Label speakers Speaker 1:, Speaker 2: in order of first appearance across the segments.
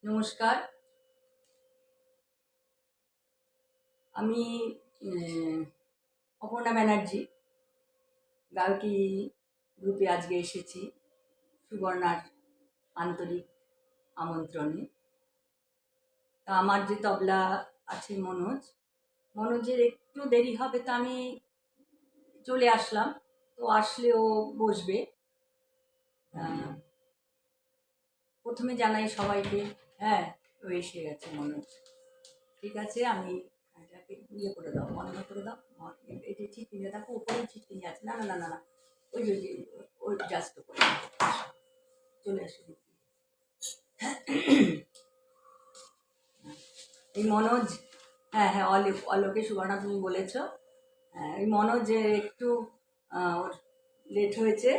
Speaker 1: নমস্কার। আমি অপর্ণা ব্যানার্জি গায়কি গ্রুপে আজকে এসেছি সুবর্ণার আন্তরিক আমন্ত্রণে। তা আমার যে তবলা আছে মনোজের একটু দেরি হবে, তো আমি চলে আসলাম। তো আসলে ও বসবে। প্রথমে জানাই সবাইকে, হ্যাঁ ও এসে গেছে মনোজ। ঠিক আছে, আমি এটাকে ইয়ে করে দাও, বন্ধ করে দাও। এই যে চিটকিনি দেখো, উপরে চিটকিনি আছে। না না না না না, ওই যে ওই জাস্ট করে চলে আসে। এই মনোজ, হ্যাঁ হ্যাঁ, অলোকে সুবর্ণা তুমি বলেছ। হ্যাঁ, এই মনোজ একটু ওর লেট হয়েছে,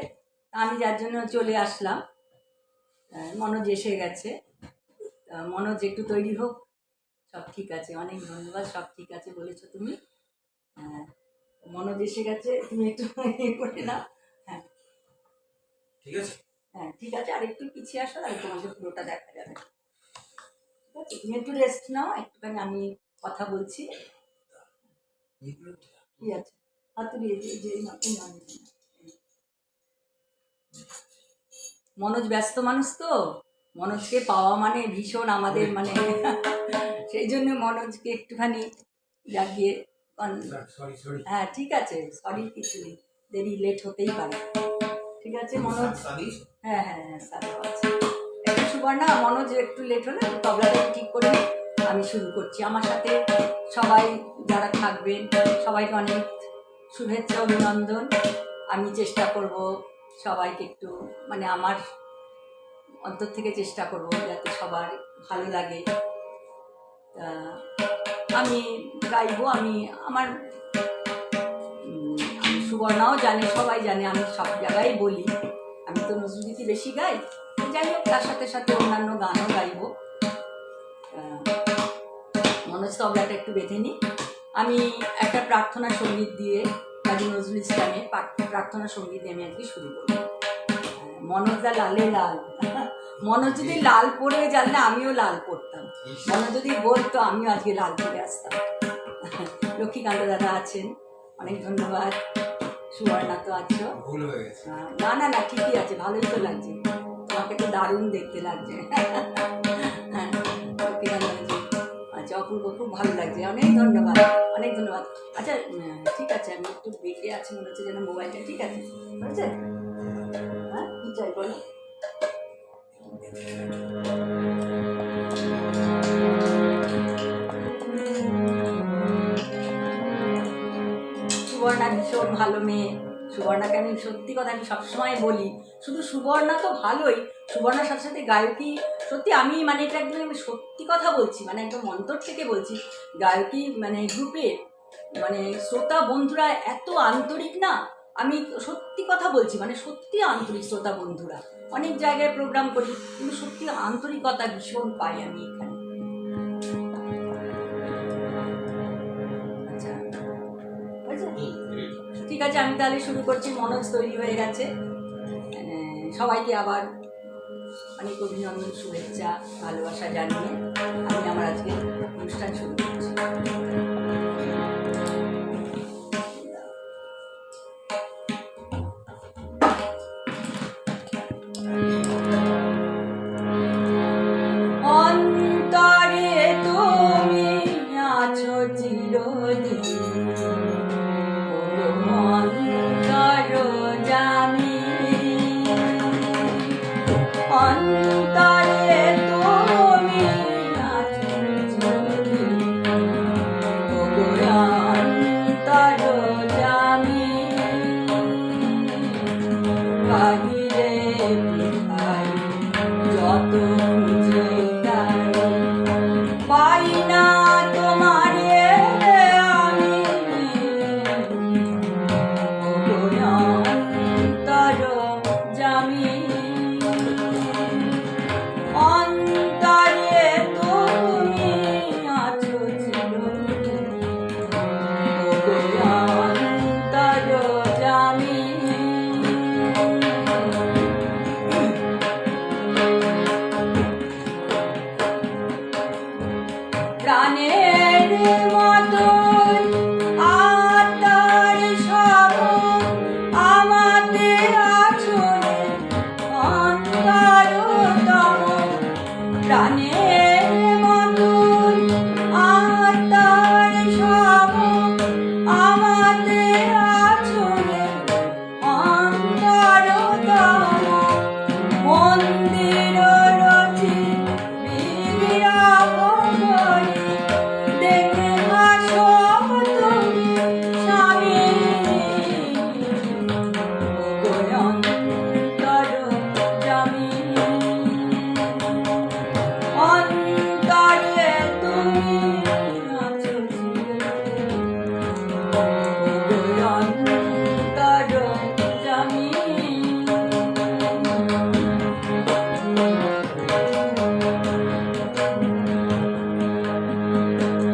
Speaker 1: আমি যার জন্য চলে আসলাম। মনোজ এসে গেছে। মনোজ একটু তৈরি হোক। সব ঠিক আছে, অনেক ধন্যবাদ। সব ঠিক আছে বলেছো তুমি। হ্যাঁ, মনোজ এসে গেছে, তুমি একটু ইয়ে করে নাও। হ্যাঁ ঠিক আছে, হ্যাঁ ঠিক আছে। আর একটু পিছিয়ে আসো, আর তোমাকে পুরোটা দেখা যাবে। ঠিক আছে, তুমি একটু রেস্ট নাও একটুখানি, আমি কথা বলছি। ঠিক আছে, হাতুড়ি মনোজ ব্যস্ত মানুষ তো, মনোজকে পাওয়া মানে ভীষণ আমাদের মানে সেই জন্য মনোজকে একটুখানি জাগিয়ে। হ্যাঁ ঠিক আছে, সরি কিছু নেই, দেরি লেট হতেই পারে। ঠিক আছে মনোজ, হ্যাঁ হ্যাঁ হ্যাঁ স্যার আছে। একটু সুবর্ণা, মনোজ একটু লেট হলে তবলাটা ঠিক করে আমি শুরু করছি। আমার সাথে সবাই যারা থাকবেন সবাইকে অনেক শুভেচ্ছা, অভিনন্দন। আমি চেষ্টা করব সবাইকে একটু মানে আমার অন্তর থেকে চেষ্টা করব যাতে সবার ভালো লাগে। আমি গাইবো, আমি আমার সুবর্ণাও জানে, সবাই জানে, আমি সব জায়গায় বলি আমি তো নজরুলগীতি বেশি গাই। যাই হোক, তার সাথে সাথে অন্যান্য গানও গাইব। মনোজ তবলাটা একটু বেঁধে নিই। আমি একটা প্রার্থনা সঙ্গীত দিয়ে, কাজী নজরুল ইসলামের প্রার্থনা সঙ্গীত দিয়ে আমি আজকে শুরু করব। মনোজদা লালে লাল। মনোজ যদি লাল পরে জানলে আমিও লাল পরতাম। মনোজ যদি বলতো আমিও আজকে লাল পরে আসতাম। লক্ষ্মীকান্ত দাদা আছেন, অনেক ধন্যবাদ। সুবর্ণা তো আছো। না না না, ঠিকই আছে, ভালোই তো লাগছে, তোমাকে তো দারুণ দেখতে লাগছে। আচ্ছা অপূর্ব, খুব ভালো লাগছে, অনেক ধন্যবাদ, অনেক ধন্যবাদ। আচ্ছা ঠিক আছে, আমি একটু বেঁকে আছি মনে হচ্ছে যেন মোবাইলটা। ঠিক আছে, বুঝছে? হ্যাঁ কি চাই বলো? সুবর্ণা ভীষণ ভালো মেয়ে। সুবর্ণাকে আমি সত্যি কথা আমি সবসময় বলি, শুধু সুবর্ণা তো ভালোই, সুবর্ণার সাথে সাথে গায়কী সত্যি আমি মানে এটা একদম আমি সত্যি কথা বলছি, মানে একদম অন্তর থেকে বলছি। গায়কী মানে গ্রুপে মানে শ্রোতা বন্ধুরা এত আন্তরিক না, আমি সত্যি কথা বলছি, মানে সত্যি আন্তরিক শ্রোতা বন্ধুরা। অনেক জায়গায় প্রোগ্রাম করি কিন্তু সত্যি আন্তরিকতা ভীষণ পাই আমি এখানে। ঠিক আছে, আমি তাহলে শুরু করছি। মনোজ তৈরি হয়ে গেছে। সবাইকে আবার অনেক অভিনন্দন, শুভেচ্ছা, ভালোবাসা জানিয়ে আমি আমার আজকে অনুষ্ঠান শুরু করছি। অন্তরে তুমি আছো চিরদিন, অন্তরে তুমি আছো চিরদিন, অন্তর জামি বাহিরে পিঠাই যত যে পাই না তোমারে আমি আমাদের আচলে অন্তরতম মন্দির রচি বিবিরাগ করি দেখে আসো তুমি স্বামী অন্তর জামি অন্তরে তুমি আছো অন্তর জামি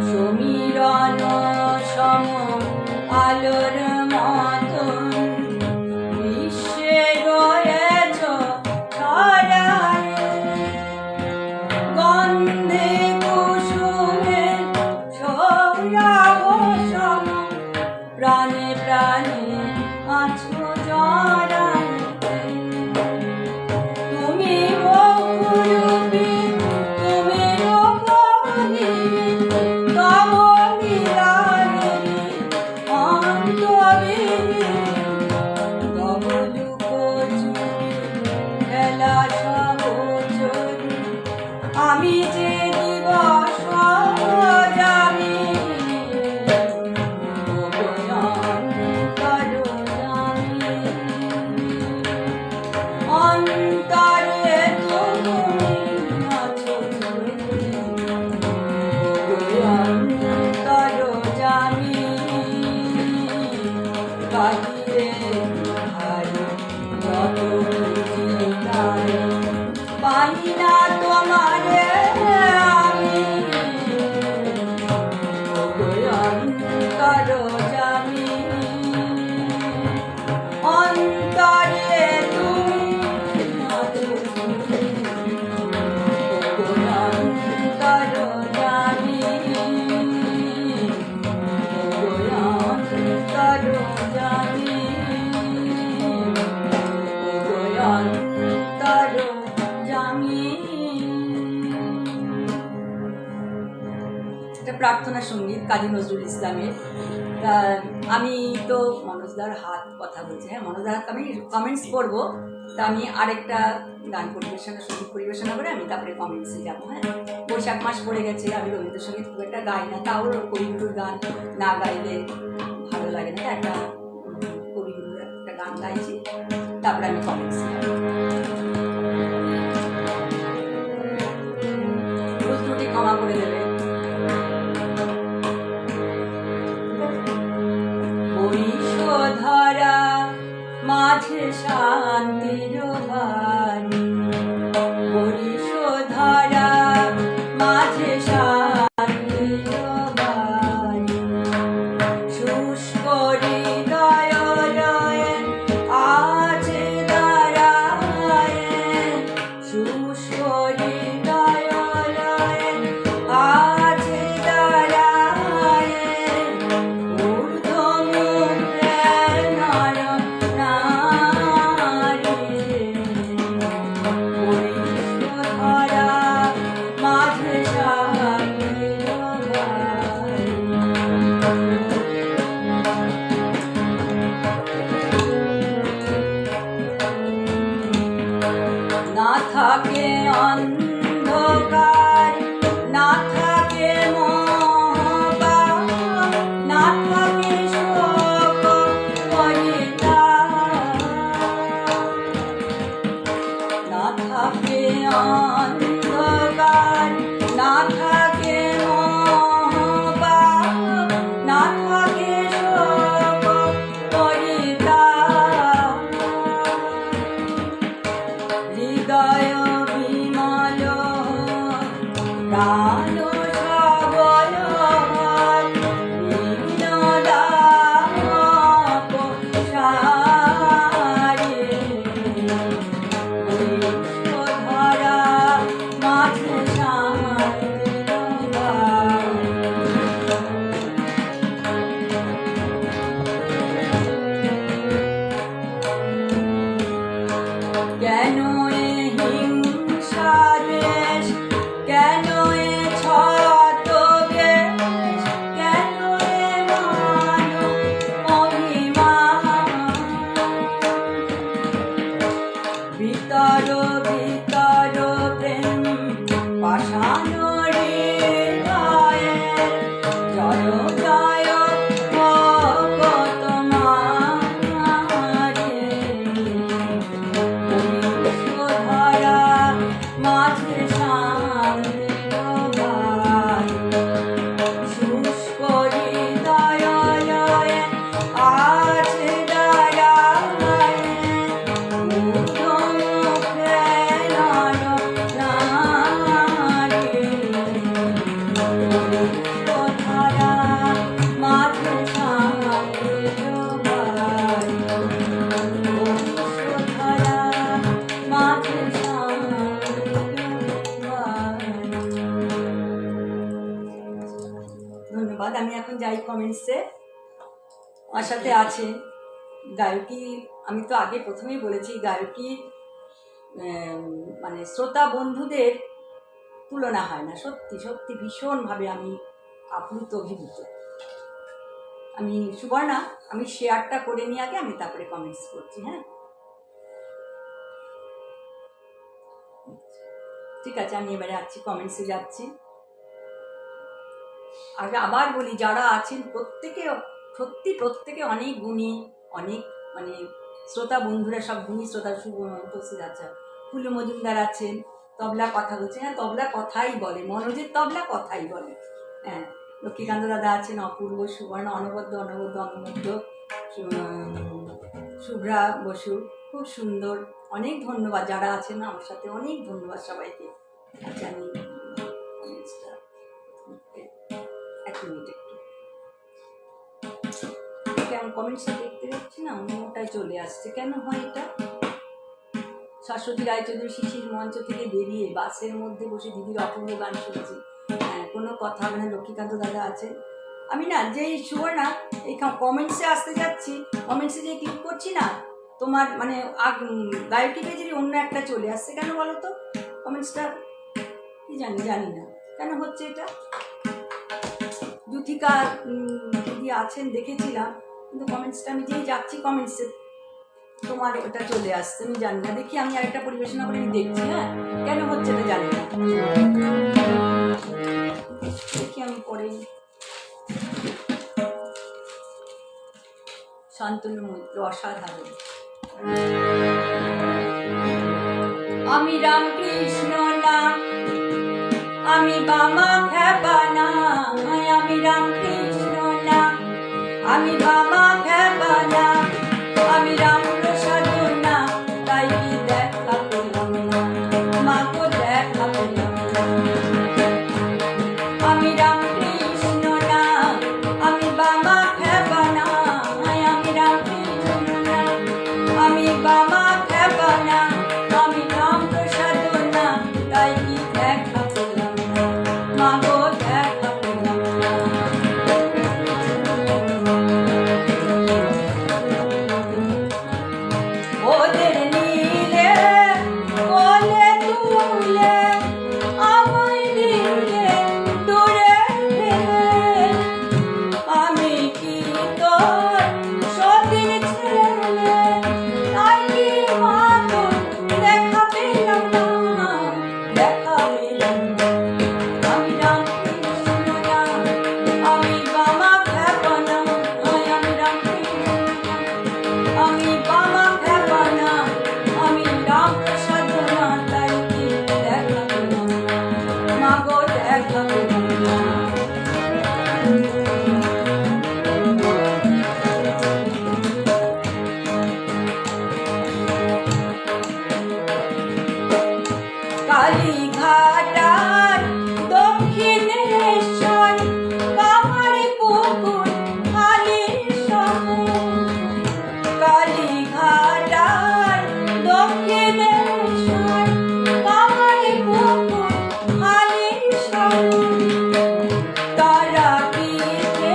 Speaker 1: সমীরণ সম আলোর মতন বিশ্বে রয়েছ ছড়ায় গন্ধে কুসুমে সৌরভ সম প্রাণে প্রাণে আছো জড়ায় তুমি বহুরূপী তুমি রূপহী তব মিলনে অন্তবিহীন তব লুকোচুরি খেলা সহচরী আমি যে দিবস জামি অন্তরে তুমি আছো অন্তর জামি বাহিরে ভাই যত চিন্তায় পাই না তোমারে আমি অন্তর জামি অন্তরে তুমি আছো অন্তর জামি অন্তর জামি অন্তর জামি। এটা প্রার্থনা সঙ্গীত কাজী নজরুল ইসলামের। তা আমি তো মনোজদার হাত কথা বলছি, হ্যাঁ মনোজদার হাত আমি কমেন্টস পড়বো, তা আমি আরেকটা গান পরিবেশনা সঙ্গীত পরিবেশনা করে আমি তারপরে কমেন্টসে যাবো। হ্যাঁ বৈশাখ মাস পড়ে গেছে, আমি রবীন্দ্রসঙ্গীত খুব একটা গাই না, তাও কবিগুরুর গান না গাইলে ভালো লাগে না, একটা কবিগুরুর একটা গান গাইছি, তারপরে আমি কমেন্টসে যাবো। ভুল ত্রুটি ক্ষমা করে দেবে। ধরা মাঝে শান্তির বাণী ধরা মাঝে শান্তির বাণী শুষ্ক হৃদয় লয়ে আছে দাঁড়ায় শুষ্ক হৃদয় লয়ে আছে দাঁড়ায় ঊর্ধ্বমুখে নর নারী কমেন্টসে আমার সাথে আছে। গায়কী আমি তো আগে প্রথমেই বলেছি, গায়কী মানে শ্রোতা বন্ধুদের তুলনা হয় না। সত্যি সত্যি ভীষণভাবে আমি আপ্লুত, অভিভূত। আমি সুবর্ণা, আমি শেয়ারটা করে নিয়ে আগে আমি তারপরে কমেন্টস করছি। হ্যাঁ, ঠিক আছে, আমি এবারে যাচ্ছি, কমেন্টসে যাচ্ছি। আগে আবার বলি, যারা আছেন প্রত্যেকে সত্যি প্রত্যেকে অনেক গুণী, অনেক মানে শ্রোতা বন্ধুরা সব গুণী শ্রোতা উপস্থিত আছে। ফুলু মজুমদার আছেন, তবলা কথা বলছে। হ্যাঁ, তবলা কথাই বলে, মনোজের তবলা কথাই বলে। হ্যাঁ, লক্ষ্মীকান্ত দাদা আছেন, অপূর্ব, সুবর্ণ, অনবদ্য, অনুমোদ্য, শুভ্রা বসু, খুব সুন্দর। অনেক ধন্যবাদ যারা আছেন আমার সাথে, অনেক ধন্যবাদ সবাইকে। আচ্ছা, আমি এক মিনিট একটু কেমন কমেন্টসটা দেখতে পাচ্ছি না, অন্যটাই চলে আসছে, কেন হয় এটা? শাশ্বতী রায়চৌধুরী, শিশির মঞ্চ থেকে বেরিয়ে বাসের মধ্যে বসে দিদির অপূর্ব গান শুনছি। হ্যাঁ, কোনো কথা হবে না। লক্ষ্মীকান্ত দাদা আছেন। আমি না যেই সুবর্ণা এই কমেন্টসে আসতে যাচ্ছি, কমেন্টসে যে ক্লিক করছি না, তোমার মানে গায়কী পেজেরই অন্য একটা চলে আসছে। কেন বলো তো? কমেন্টসটা কি জানি না কেন হচ্ছে এটা। যুথিকা দিদি আছেন দেখেছিলাম, কিন্তু কমেন্টসটা আমি যেই যাচ্ছি কমেন্টসে তোমার ওটা চলে আসছে, আমি জানি না। দেখি আমি আরেকটা পরিবেশনা করে আমি দেখছি। হ্যাঁ, কেন হচ্ছে এটা জানি না, দেখি আমি পরে। শান্তনু মৈত্র, অসাধারণ। আমি রামকৃষ্ণ না, আমি বামা খেপা না, আমি রামকৃষ্ণ না, আমি বামা খেপা না, আমি রামপ্রসাদ না, তাই কি দেখা পেলাম না, মাকে দেখা পেলাম না। আমি রামকৃষ্ণ না, আমি বামা খেপা না, আমি রামকৃষ্ণ না, আমি বামা খেপা না, আমি রামপ্রসাদ না, তাই কি দেখা পেলাম না, মাগো দেখা পেলাম না। ওদের নীলে কোলে তুলে আমায় দিলে দূরে ফেলে, আমি কি তোর সতীন ছেলে, তাই কি মাগো দেখা পেলাম না, দেখা পেলাম না। আমি রামকৃষ্ণ না, আমি বামা খেপা না, আমি রামকৃষ্ণ না, আমি বামা খেপা না, আমি রামপ্রসাদ না, তাই কি দেখা পেলাম না, মাগো দেখা পেলাম না। কালীঘাটার দক্ষিণেশ্বর, কামারে পুকুর হালির শহর। কালীঘাটার দক্ষিণেশ্বর, কামারে পুকুর হালির শহর। তারাপীঠে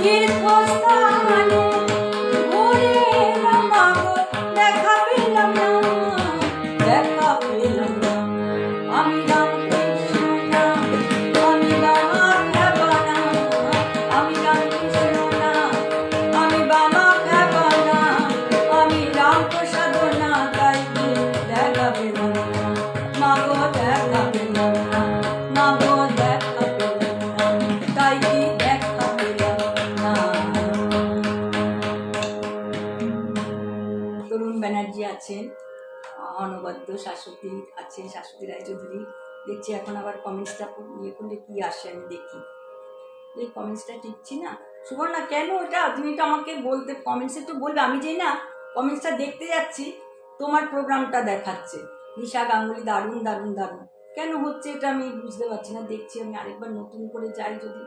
Speaker 1: তীর্থস্থানে ঘুরে মাগো দেখা পেলাম না, দেখা পেলাম না। আমি রামকৃষ্ণ না, আমি বামা খেপা না, আমি রামকৃষ্ণ না, আমি বামা খেপা না, আমি রামপ্রসাদ না, তাই কি দেখা পেলাম না, মাগো দেখা পেলাম না, মাগো দেখা পেলাম না, তাই কি দেখা পেলাম না। তরুণ ব্যানার্জি আছেন, অনবদ্য, শাশ্বতী আছে, শাশ্বতী রায়চৌধুরী। দেখছি এখন আবার কমেন্টসটা ইয়ে করলে কি আসে আমি দেখি। এই কমেন্টসটা টিপছি না। সুবর্ণা কেন এটা তুমি তো আমাকে বলতে, কমেন্টসে তো বলবে। আমি যেই না কমেন্টসটা দেখতে যাচ্ছি তোমার প্রোগ্রামটা দেখাচ্ছে নিশা গাঙ্গুলি, দারুণ দারুণ দারুণ। কেন হচ্ছে এটা আমি বুঝতে পারছি না। দেখছি আমি আরেকবার নতুন করে যাই যদি।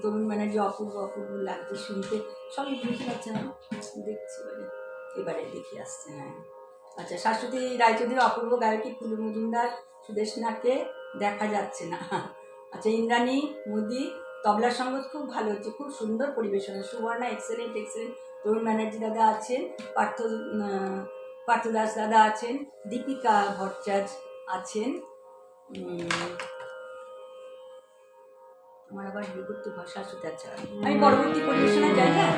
Speaker 1: তরুণ ব্যানার্জি, অপূর্ব অপূর্ব লাগছে শুনতে, সবই বুঝতে পারছে না। দেখছি এবারে দেখি আসছে। হ্যাঁ, আচ্ছা, শাশ্বতী রায়চৌধুরী, অপূর্ব গায়কী, ফুলু মজুমদার, সুদেশনাকে দেখা যাচ্ছে না। আচ্ছা, ইন্দ্রাণী মোদি, তবলার সঙ্গত খুব ভালো হচ্ছে, খুব সুন্দর পরিবেশনা। সুবর্ণা এক্সেলেন্ট এক্সেলেন্ট, তরুণ ব্যানার্জি দাদা আছেন, পার্থ দাস দাদা আছেন, দীপিকা ভট্টাচার্য আছেন। আমার আবার বিভক্ত ভাষা আসতে আচ্ছা, আমি পরবর্তী পরিবেশনা যাই। হ্যাঁ,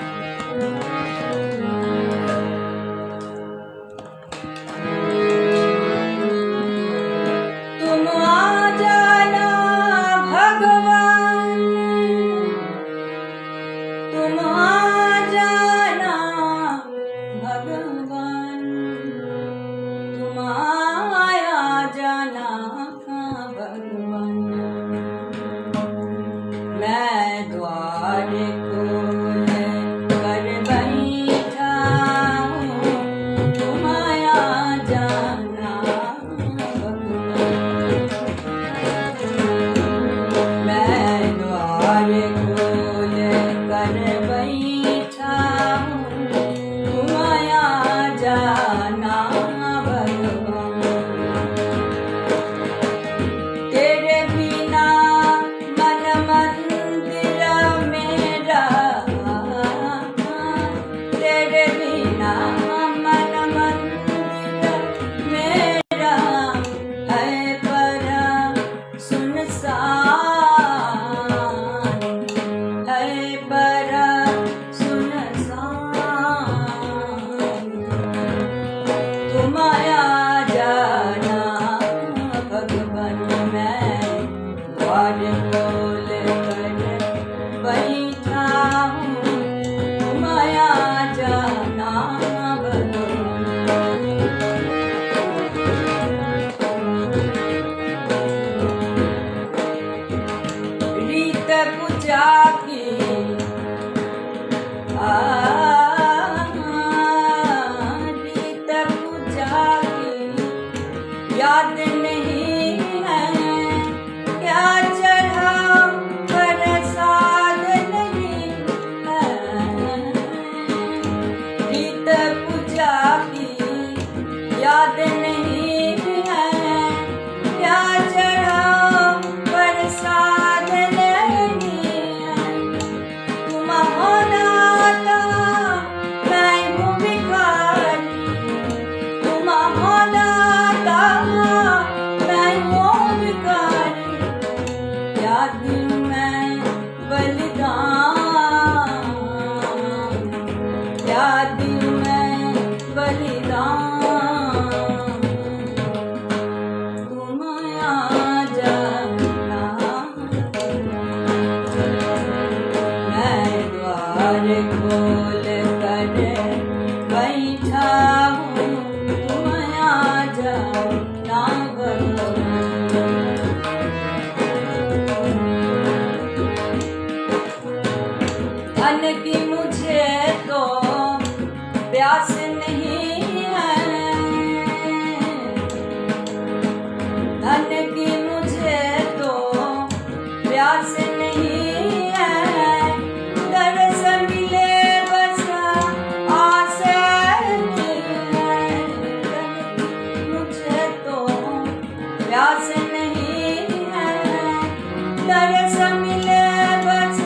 Speaker 2: तरस मिले बस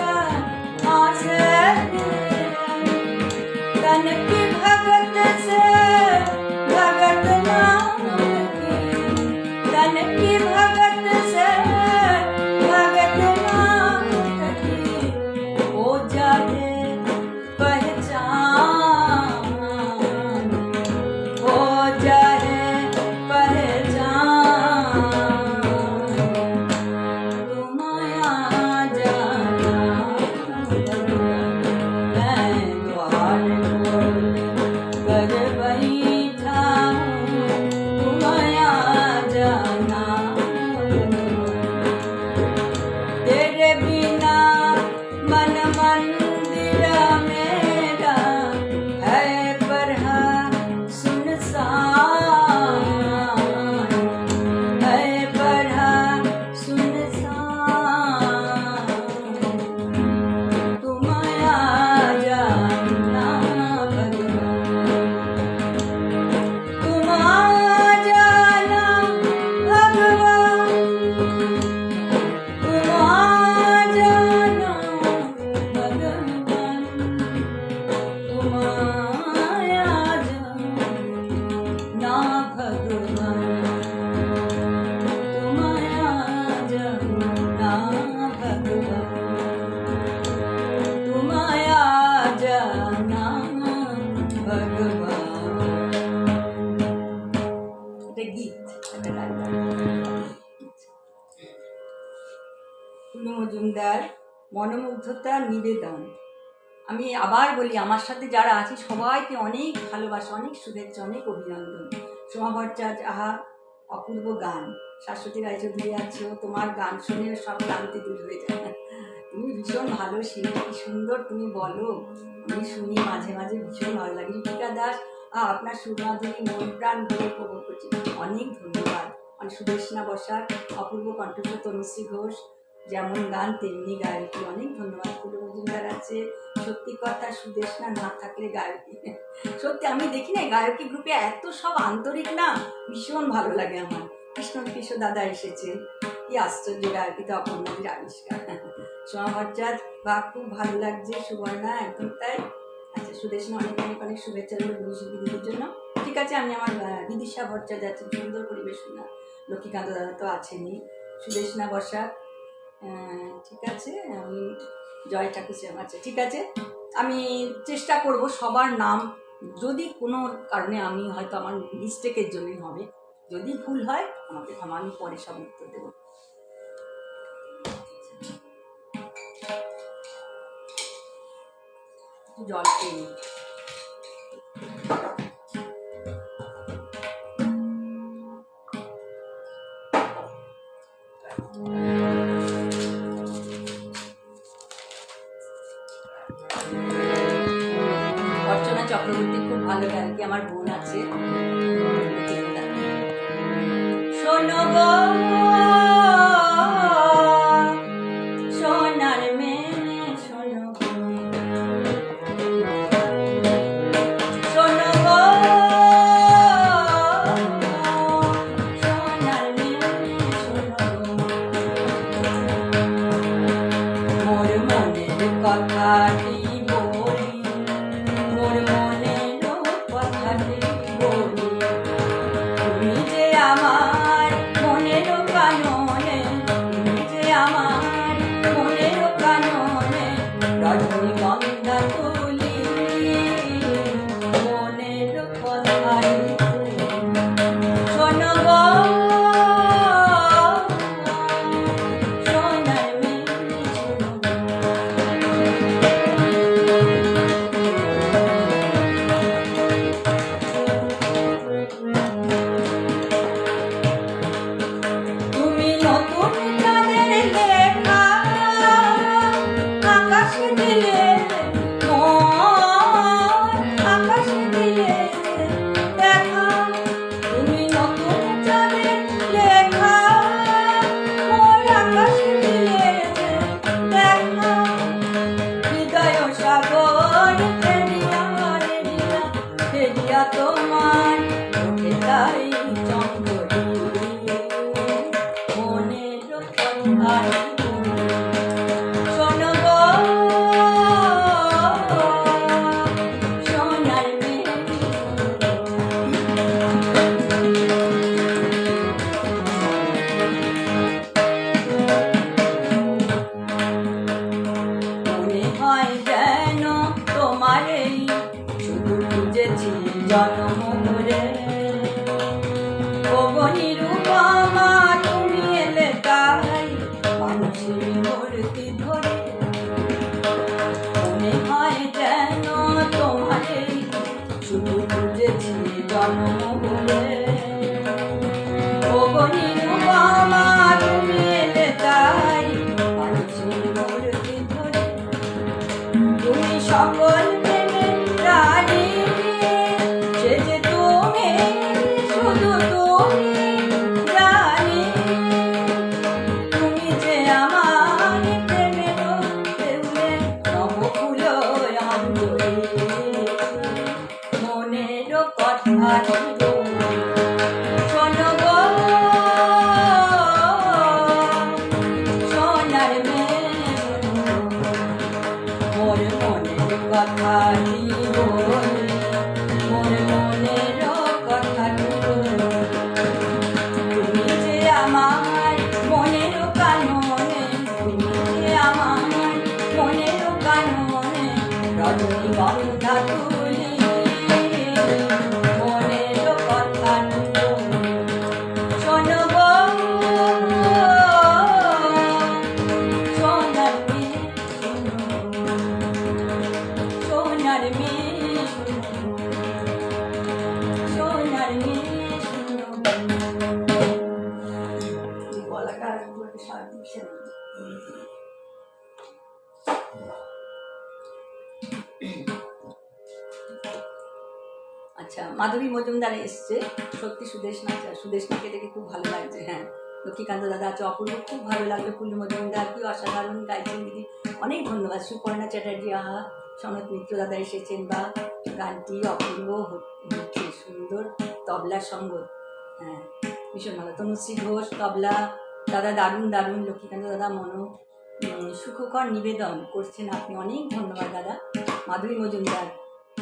Speaker 2: आसे
Speaker 1: মনোমুগ্ধতার নিবেদন। আমি আবার বলি, আমার সাথে যারা আছে সবাইকে অনেক ভালোবাসা, অনেক শুভেচ্ছা, অনেক অভিনন্দন। সোমা ভট্টাচার্য, আহা অপূর্ব গান। শাশ্বতী রায়চৌধুরী আছো, তোমার গান শুনে সব ক্লান্তি দূর হয়ে যায়। তুমি ভীষণ ভালো শিল্পী, কি সুন্দর তুমি বলো, আমি শুনি মাঝে মাঝে, ভীষণ ভালো লাগে। ঋতিকা দাস, আপনার সুরমাধুরী মন প্রাণ ভরে উপভোগ করছি, অনেক ধন্যবাদ। সুদেশনা বসাক, অপূর্ব কণ্ঠস্বর তনুশ্রী ঘোষ, যেমন গান তেমনি গায়কী, অনেক ধন্যবাদ। ফুল মজুমদার আছে, সত্যি কথা সুদেশনা না থাকলে গায়কী, সত্যি আমি দেখি না গায়কী গ্রুপে এত সব আন্তরিক না, ভীষণ ভালো লাগে আমার। কৃষ্ণ কিশোর দাদা এসেছেন, কি আশ্চর্য গায়কীতে অপর্ণাদির আবিষ্কার। সোমা ভট্টাচার্য, বা খুব ভালো লাগছে। সুবর্ণা, একদম তাই। আচ্ছা, সুদেশনা অনেক অনেক অনেক শুভেচ্ছা রইল শিল্পীদের জন্য। ঠিক আছে, আমি আমার বিদিশা ভট্টাচার্য আছেন, সুন্দর পরিবেশনা। লক্ষ্মীকান্ত দাদা তো আছেনই। সুদেশনা বসাক, ঠিক আছে। আমি জয় ঠাকুর আছে, ঠিক আছে। আমি চেষ্টা করব সবার নাম, যদি কোনো কারণে আমি হয়তো আমার মিস্টেকের জন্যই হবে, যদি ভুল হয় আমাকে ক্ষমা, আমি পরে সব উত্তর দেবো। জল খেয়ে অর্চনা চক্রবর্তী খুব ভালো গায়িকা, আমার বোন আছে। শোনো গো সোনার মেয়ে, শোনো গো, শোনো গো সোনার মেয়ে, শোনো গো, মোর মনের কথাটি বলি, মোর মনের কথাটি বলি, তুমি যে আমার মনের কাননে, তুমি যে আমার মনের কাননে রজনীগন্ধা তুলি, মনের কথাটি শোনো গো সোনার মেয়ে, তুমি নতুন চাঁদের লেখা আকাশে দিলে, আকাশে দিলে দেখা, তুমি নতুন চাঁদের লেখা মোর আকাশে দিলে দেখা, হৃদয় সাগর ফেরিয়া ফেরিয়া ফেরিয়া তোমার চোখে তাই চন্দরি, মনের কথাটি শোনো গো সোনার মেয়ে, মনে হয় যেন তোমার এই শুধু খুঁজেছি জন্ম ধরে, ওগো নিরুপমা তুমি এলে তাই মানুষের মূর্তি ধরে, মনে হয় যেন তোমার এই শুধু খুঁজেছি জন্ম ধরে, ওগো নিরুপমা তুমি এলে তাই মানুষের মূর্তি ধরে, তুমি সকল প্রেমের রানী, সে যে তুমি, শুধু তুমি রানী, তুমি যে আমার প্রেমের দেউলে নবকুল অঞ্জলি, মনের কথাটি শোনো গো সোনার মেয়ে, মোর মনের কথাটি বলি, মোর মনের কথাটি বলি, তুমি যে আমার মনের কাননে, তুমি যে আমার মনের কাননে রজনীগন্ধা তুলি, মনের কথাটি বলি, শোনো গো সোনার মেয়ে, সোনার মেয়ে সোনার মেয়ে গলাটা সার দিচ্ছে না। আচ্ছা, মাধবী মজুমদার এসছে, সত্যি সুদেশনাকে দেখে খুব ভালো লাগছে। হ্যাঁ, লক্ষ্মীকান্ত দাদা আছে, অপূর্ব খুব ভালো লাগলো। পুল্লু মজুমদার কি অসাধারণ গাইছেন দিদি, অনেক ধন্যবাদ। সুপর্ণা চ্যাটার্জি, আহা, সনত মিত্র দাদা এসেছেন, বা গানটি অপূর্ব হচ্ছে, সুন্দর তবলার সঙ্গ, হ্যাঁ ভীষণ ভালো। তনুশ্রী ঘোষ তবলা দাদা দারুণ দারুণ। লক্ষ্মীকান্ত দাদা সুখকর নিবেদন করছেন আপনি, অনেক ধন্যবাদ দাদা। মাধুরী মজুমদার,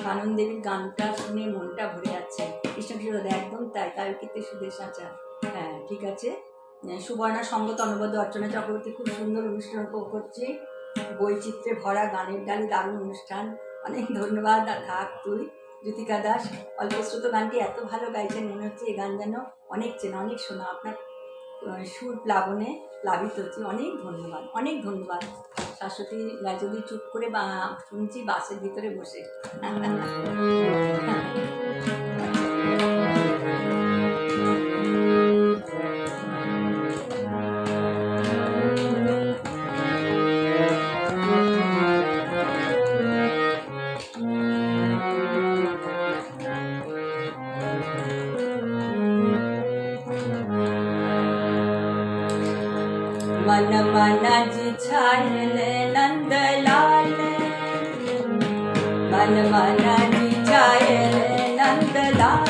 Speaker 1: কানন দেবীর গানটা শুনে মনটা ভরে যাচ্ছে। কৃষ্ণকিশোর দাদা, একদম তাই, কালকিতে সুদেশ আচার, হ্যাঁ ঠিক আছে। সুবর্ণা সঙ্গত অনবদ্য, অর্চনা চক্রবর্তী, খুব সুন্দর অনুষ্ঠান উপভোগ করছি, বৈচিত্র্যে ভরা গানের ডালি, দারুণ অনুষ্ঠান, অনেক ধন্যবাদ। থাক তুই। জ্যোতিকা দাস, অল্পশ্রুত গানটি এত ভালো গাইছেন, মনে হচ্ছে এই গান যেন অনেক চেনা, অনেক শোনা, আপনার সুর প্লাবনে প্লাবিত হচ্ছে, অনেক ধন্যবাদ, অনেক ধন্যবাদ। শাশ্বতী যদি চুপ করে শুনছি বাসের ভিতরে বসে। मन मन जिछायले नंदलाल, मन मन जिछायले नंदलाल,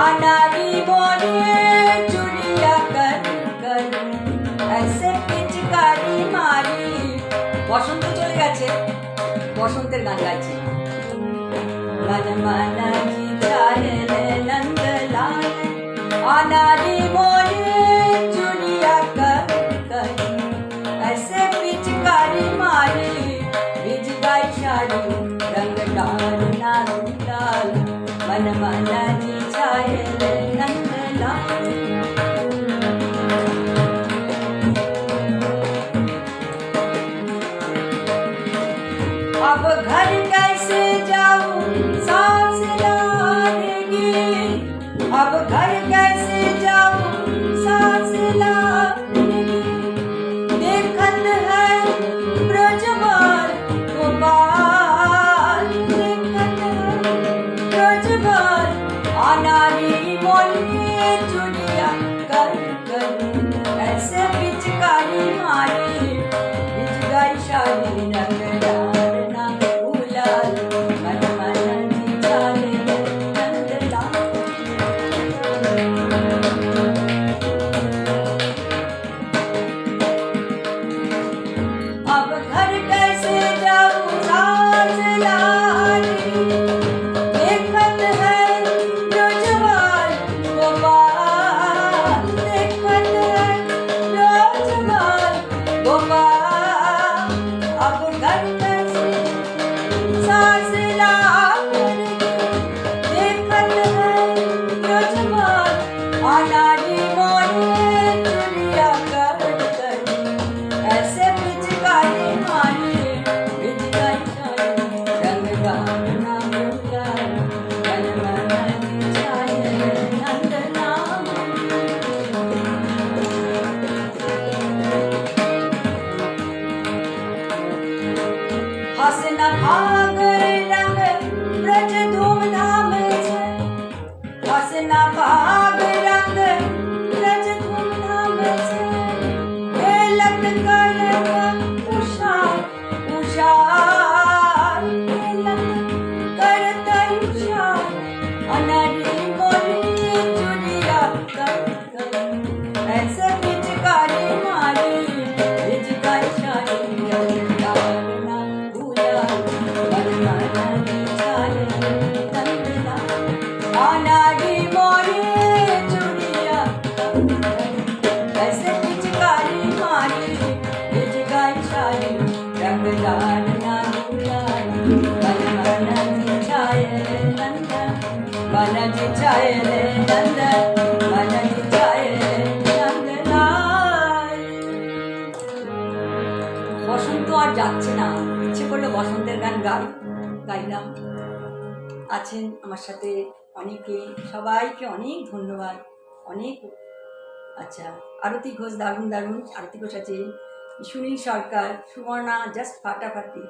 Speaker 1: अनारी बोले चुड़िया कर कर ऐसे पिचकारी मारी। বসন্ত চলে গেছে, বসন্তের গান গাইছে। मन मन जिछायले नंदलाल, अनारी बोले चुड़िया कर ऐसे पिचकारी मारी, भिज गई साड़ी रंग डालना लाल, मन मन जिछायले नंदलाल। अब घर कैसे जाऊं सांस लाएगी, अब घर कैसे जाऊं सांस लाएगी, देखत है ब्रजबाल गोपाल, देखत है ब्रजबाल, अनारी मोली चुड़िया कर कर ऐसे पिचकारी मारी, भिज गई साड़ी रंग डालना गुलाल, मन मन जिछायले नंदलाल। अब घर कैसे जाऊं सांस लाएगी, देखत है ब्रजबाल गोपाल, देखत है ब्रजबाल गोपाल। अब घर कैसे सांस लाएगी, देखत है ब्रजबाल, अनारी मोले चुड़िया कर कर ऐसे पिचकारी मारी, भिज गई साड़ी रंग डालना गुलाल, मन मन जिछायले नंदलाल। हंसना भाग रंग ब्रज धूमधाम से, हंसना भाग रंग ब्रज धूमधाम से, खेलत करब उषा उषा, खेलत करत उषा, अनारी मोली चुड़िया कर कर ऐसे पिचकारी मारी, भिज गई साड़ी रंग डालना गुलाल, मन मन जिछायले नंदलाल, अनारी मोली चुड़िया कर कर ऐसे पिचकारी मारी, भिज गई साड़ी रंग डालना गुलाल, मन मन जिछायले नंदलाल, मन जिछायले नंदलाल, मन जिछायले नंदलाल। বসন্ত আর যাচ্ছে না, ইচ্ছে করলো বসন্তের গান গাই, গাইলাম। আছেন আমার সাথে অনেকে, সবাইকে অনেক ধন্যবাদ। অনেক আচ্ছা, আরতি ঘোষ দারুণ দারুণ, আরতি ঘোষ আছে, সুনীল সরকার, সুবর্ণা জাস্ট ফাটাফাটি,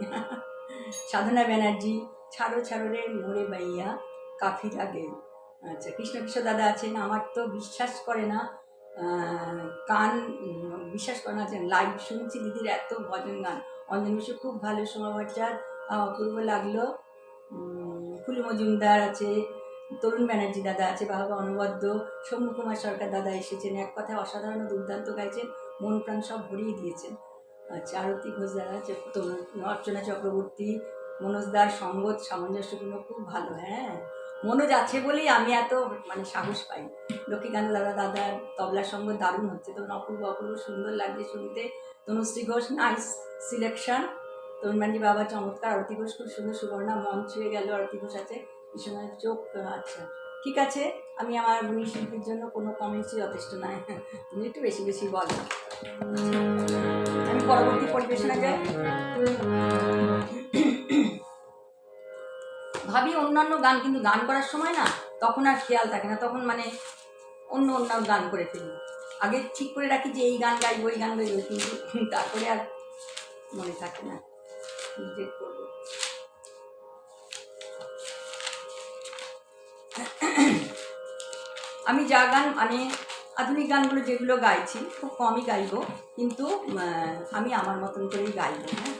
Speaker 1: সাধনা ব্যানার্জি, ছাড়ো ছাড়ো রে মোরে বাইয়া কাফির আগে। আচ্ছা, কৃষ্ণ কিশোর দাদা আছেন। আমার তো বিশ্বাস করে না, কান বিশ্বাস করে না যে লাইভ শুনছি দিদির এত ভজন গান। অঞ্জন মিশ্র খুব ভালো, সোমা ভট্টাচার্য অপূর্ব লাগলো, ফুলু মজুমদার আছে, তরুণ ব্যানার্জি দাদা আছে, বাবা অনবদ্য, সৌম্য কুমার সরকার দাদা এসেছেন, এক কথায় অসাধারণ দুর্দান্ত গাইছেন, মন প্রাণ সব ভরিয়ে দিয়েছেন। আচ্ছা, আরতি ঘোষ দাদা আছে, অর্চনা চক্রবর্তী, মনোজদার সঙ্গত সামঞ্জস্যপূর্ণ, খুব ভালো। হ্যাঁ, মনোজ আছে বলেই আমি এত মানে সাহস পাই। লক্ষ্মীকান্ত দাদার তবলার সঙ্গ দারুণ হচ্ছে, তখন অপূর্ব অপূর্ব সুন্দর লাগছে শুনতে। তনুশ্রী ঘোষ নাইস সিলেকশন, তরুণ ব্যানার্জি বাবা চমৎকার, আরতি ঘোষ খুব সুন্দর, সুবর্ণা মন ছুঁয়ে গেল, আরতি ঘোষ আছে, ভীষণ চোখ। আচ্ছা ঠিক আছে, আমি আমার গুণী শিল্পীর জন্য কোনো কমেন্টসই যথেষ্ট নয়, তুমি একটু বেশি বেশি বলো। আমি পরবর্তী পরিবেশনা যাই। ভাবি অন্যান্য গান, কিন্তু গান করার সময় না তখন আর খেয়াল থাকে না, তখন মানে অন্য গান করে ফেলি। আগে ঠিক করে রাখি যে এই গান গাইবো, এই গান গাইবো, কিন্তু তারপরে আর মনে থাকে না, রিজেক্ট করবো। আমি যা গান মানে আধুনিক গানগুলো যেগুলো গাইছি খুব কমই গাইবো, কিন্তু আমি আমার মতন করেই গাইবো। হ্যাঁ,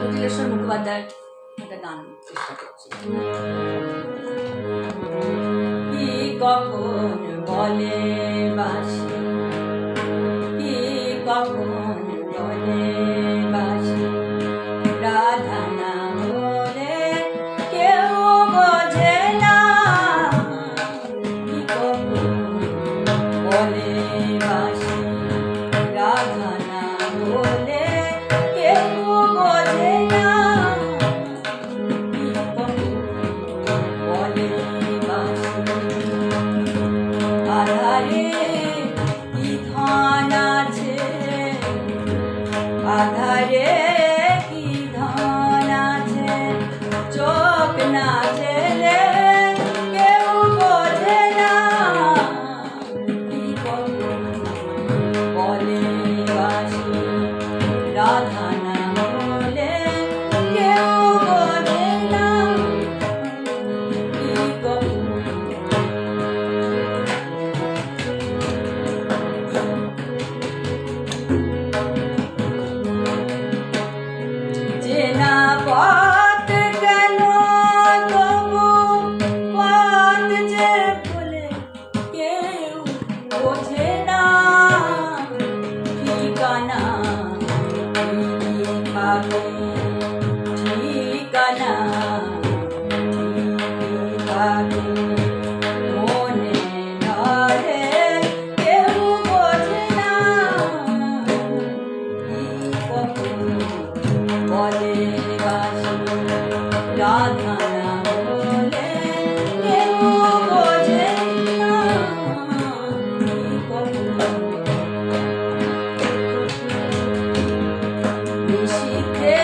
Speaker 1: জটিলেশ্বর মুখোপাধ্যায়ের একটা গান চেষ্টা করছি। কি কখন বলে বাসি, কি কখন বলে বাসি, রাধা না বলে কেউ বোঝে না, কি কখন বলে বাসি, রাধা না বলে কেউ বোঝে না, কি কখন বলে বাসি, আধারে কি ধন আছে, আধারে কি ধন আছে, চোখ না জেলে কেউ বোঝে না, কি কখন বলে বাসি, রাধা না বলে কেউ বোঝে না, কি কখন। চেনা পথ কেন তবু পথ যে ভুলে কেউ বোঝে না, ঠিকানা ঠিকাবে, ঠিকানা ঠিকাবে, মনে ধরে কেউ বোঝে না, কি কখন বলে বাসি, রাধা না বলে কেউ বোঝে না, কি কখন। নিশীথে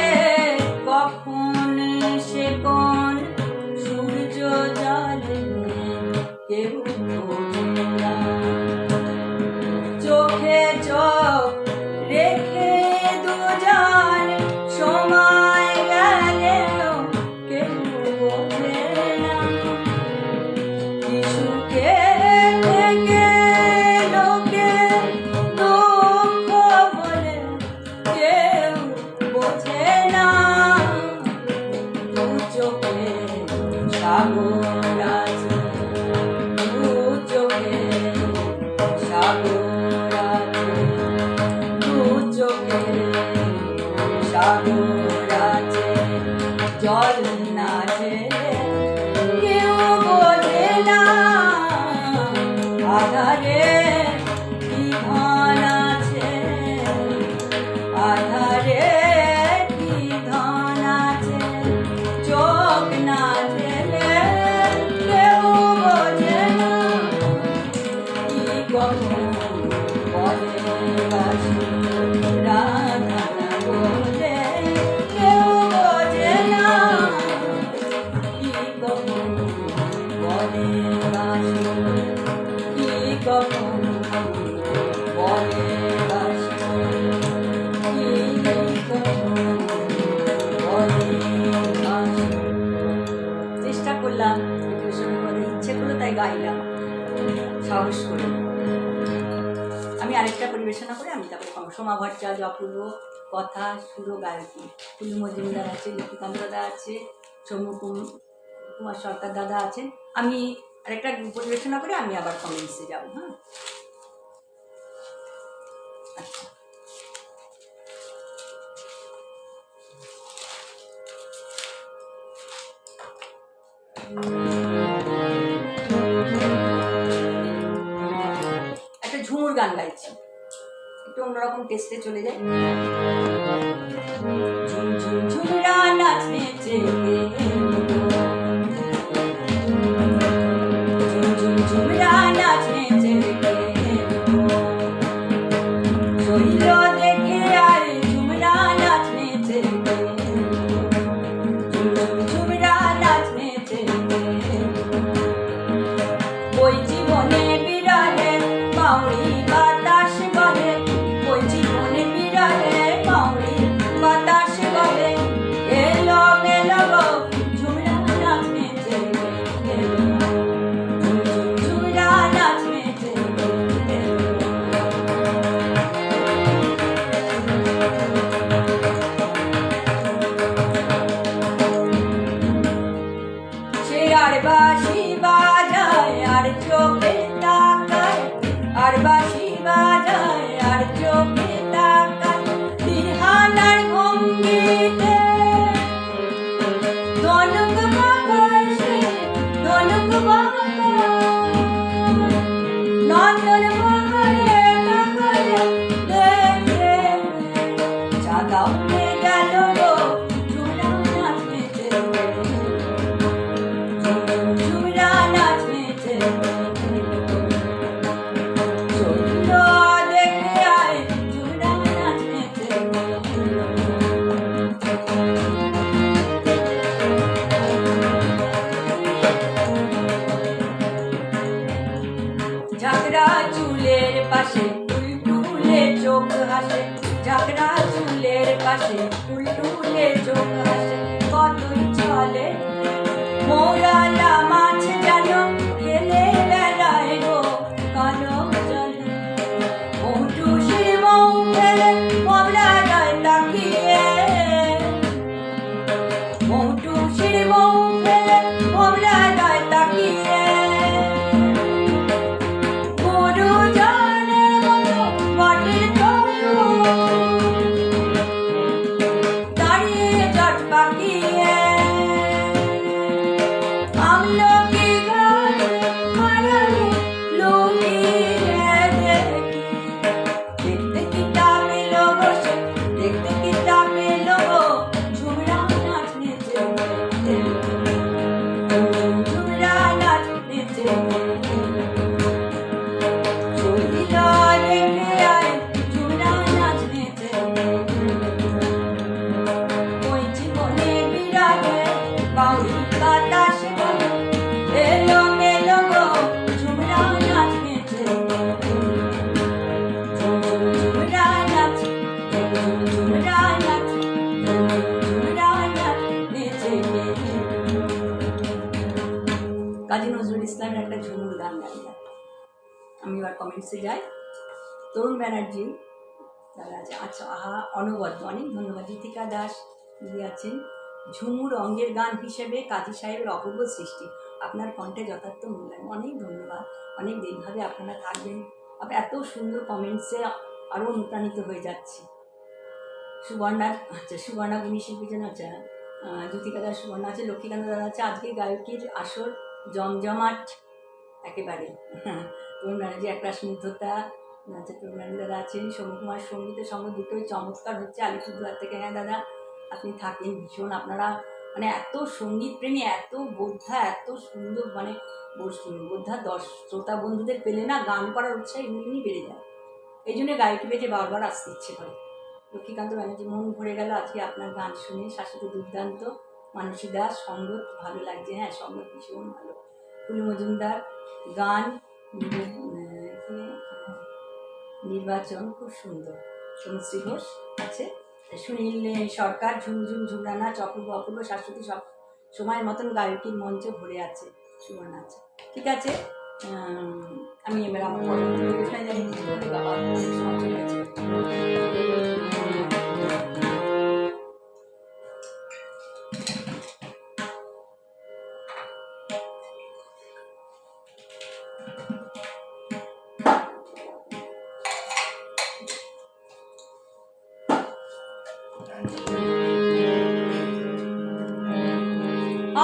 Speaker 1: কখন সে কোন সূর্য জলে কেউ বোঝে না, চোখে চোখ রেখে দুজন সময় গেলেও কেউ বোঝে না, কি সুখে থেকে লোকে দুঃখ বলে কেউ বোঝে না, দু চোখে সাগর আছে, দু চোখে আধারে কি ধন আছে, আধারে কি ধন আছে, চোখ না জেলে কেউ বোঝে না, কি কখন বলে বাসি রাধা না বলে কেউ বোঝে না, কি কখন বলে বাসি, কি কখন বলে বাসি, কি কখন বলে বাসি। চেষ্টা করলাম, ইচ্ছে করলো তাই গাইলাম সাহস করে। আমি আরেকটা পরিবেশনা করে আমি তারপরে সোমা ভট্টাচার্য, অপূর্ব কথা, সুর গায়কী, কুলু মজুমদার আছে, লক্ষ্মীকান্ত দাদা আছে, সৌম্য কুমার সরকার দাদা আছেন। আমি আরেকটা পরিবেশনা করে আমি আবার কমেন্টসে যাবো। হ্যাঁ, আচ্ছা। একটা ঝুমুর গান গাইছি, একটু অন্যরকম টেস্টে চলে যায়। ঝুম ঝুম ঝুমরা নাচেছে, ঝুম ঝুম ঝুমরা নাচেছে, শৈল দেখে আর ঝুমরা নাচেছে, ঝুম ঝুম ঝুমরা নাচেছে, ওই জীবনে বিরালে বাউরি বাতাস বলে, ওই জীবনে বিরালে বাউরি বাতাস বলে, এলো মেলো গো ঝুমরা নাচেছে, ঝুম ঝুম ঝুমরা নাচেছে। সে আর বাঁশি বাজায় আর চোখে তাকায়, আর বাঁশি বাজায় আর চোখে তাকায়, তিরহানার ভঙ্গিতে ধনুক বাঁকায় সে, ধনুক বাঁকায়, নন্দন বাহারে তাকায় দেখে, চাঁদা উঠে গেল গো ঝুমরা নাচেছে, ঝুমরা নাচেছে, চৈত্র দেখে আয় ঝুমরা নাচেছে। ঝাঁকড়া চুলের পাশে টুলটুলে চোখ হাসে, ঝাঁকড়া চুলের পাশে টুলটুলে চোখ হাসে, কতই চলে মোরালা মাছ যেন খেলে বেড়ায় গো কালো জলে, মৌটুসির মৌ ফেলে কমলা যায় তাকিয়ে, মৌটুসির মৌ ফেলে কমলা যায় তাকিয়ে, গরু জানের মতো মাটির তরু দাঁড়িয়ে জট পাকিয়ে, আমলকি গাছে মারালে লুকিয়ে দেখি, দেখতে কি তা পেল গো সে, দেখতে কি তা পেল গো ঝুমরা নাচেছে, ঝুমরা নাচেছে, শৈল দেখে আয় ঝুমরা নাচেছে, ওই জীবনে বিরাগে বাউরি বাতাস বলে, এলো মেলো গো ঝুমরা নাচেছে, ঝুমরা নাচ, ঝুমরা নাচ, ঝুমরা নাচেছে। কাজী নজরুল ইসলামের একটা ঝুমুর গান গাইলাম। আমি এবার কমেন্টসে যাই। তরুণ ব্যানার্জি দাদা আছে, আচ্ছা, আহা অনবদ্য, অনেক ধন্যবাদ। জ্যোতিকা দাস দিদি আছেন। ঝুমুর অঙ্গের গান হিসেবে কাজী সাহেবের অপূর্ব সৃষ্টি, আপনার কণ্ঠে যথার্থ মূল্যায়ন। অনেক ধন্যবাদ, অনেক দিনভাবে আপনারা থাকবেন। আবার এত সুন্দর কমেন্টসে আরও অনুপ্রাণিত হয়ে যাচ্ছি। সুবর্ণা, আচ্ছা সুবর্ণা গুণী শিল্পী যেন আছে, জ্যোতিকা দাস, সুবর্ণা আছে, লক্ষ্মীকান্ত দাদা আছে। আজকে গায়কির আসর জমজমাট একেবারে। তো তরুণ ব্যানার্জি একটা স্নিগ্ধতা, নাচে তরুণ ব্যানার্জি দাদা আছেন, সৌমকুমার সঙ্গীতের সঙ্গে দুটোই চমৎকার হচ্ছে আলিপুরদুয়ার থেকে। হ্যাঁ দাদা আপনি থাকেন ভীষণ, আপনারা মানে এত সঙ্গীত প্রেমী, এত বোদ্ধা, এত সুন্দর, মানে বোদ্ধা শ্রোতা বন্ধুদের পেলে না গান করার উৎসাহ এমনি বেড়ে যায়। এই জন্য গায়কি পেজে বারবার আসতে ইচ্ছে করে। লক্ষ্মীকান্ত ব্যানার্জি, মন ভরে গেল আজকে আপনার গান শুনে, শাশুড়ি দুর্দান্ত, মানসী দাস সঙ্গত ভালো লাগছে। হ্যাঁ সঙ্গত ভীষণ ভালো। ফুলু মজুমদার গান, নির্বাচন খুব সুন্দর। সোমশ্রী ঘোষ আছে, সুনীল সরকার, ঝুমঝুম ঝুমরানা, অপূর্ব অপূর্ব শাশ্বতী, সব সময়ের মতন গায়কির মঞ্চে ভরে আছে, সুবর্ণা আছে। ঠিক আছে, আমি এবার আমার পরবর্তী প্রশ্নে যাই। বাবা অনেক সময় চলে গেছে।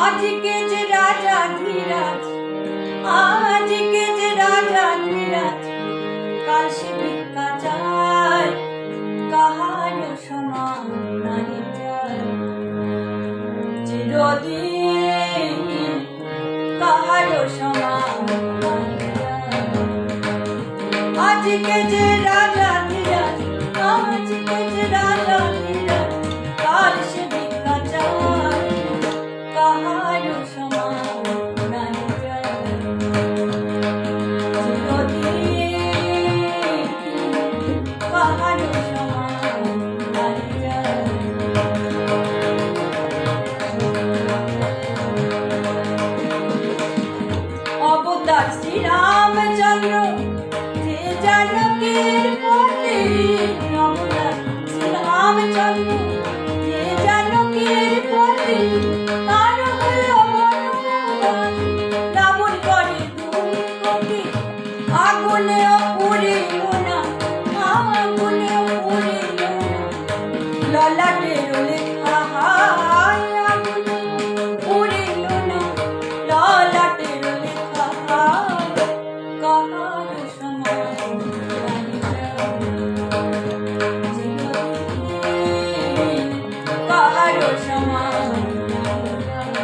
Speaker 1: আজকে যে রাজা ধীরাজ, আজকে যে রাজা ধীরাজ, কাল সে ভিক্ষা চায়, কাহার সমান নাহি যায়। চিরদিন কাহার সমান নাহি যায়। আজকে যে রাজা ধীরাজ, আজকে যে রাজা ধীরাজ, কাল সে ভিক্ষা চায়, কাহার সমান নাহি যায়। চিরদিন কাহার সমান নাহি যায়। অবতার শ্রীরামচন্দ্র, যে জানকীর পতি, অবতার শ্রীরামচন্দ্র, যে জানকীর পতি, তার হলো বনবাস, রাবণ করে দুর্গতি, আগুনেও পুড়িল না, আগুনেও পুড়িল না, ললাটের লেখা হায়, আগুনেও পুড়িল না, ললাটের লেখা হায়, কাহার সমান নাহি যায়। চিরদিন কাহার সমান নাহি যায়।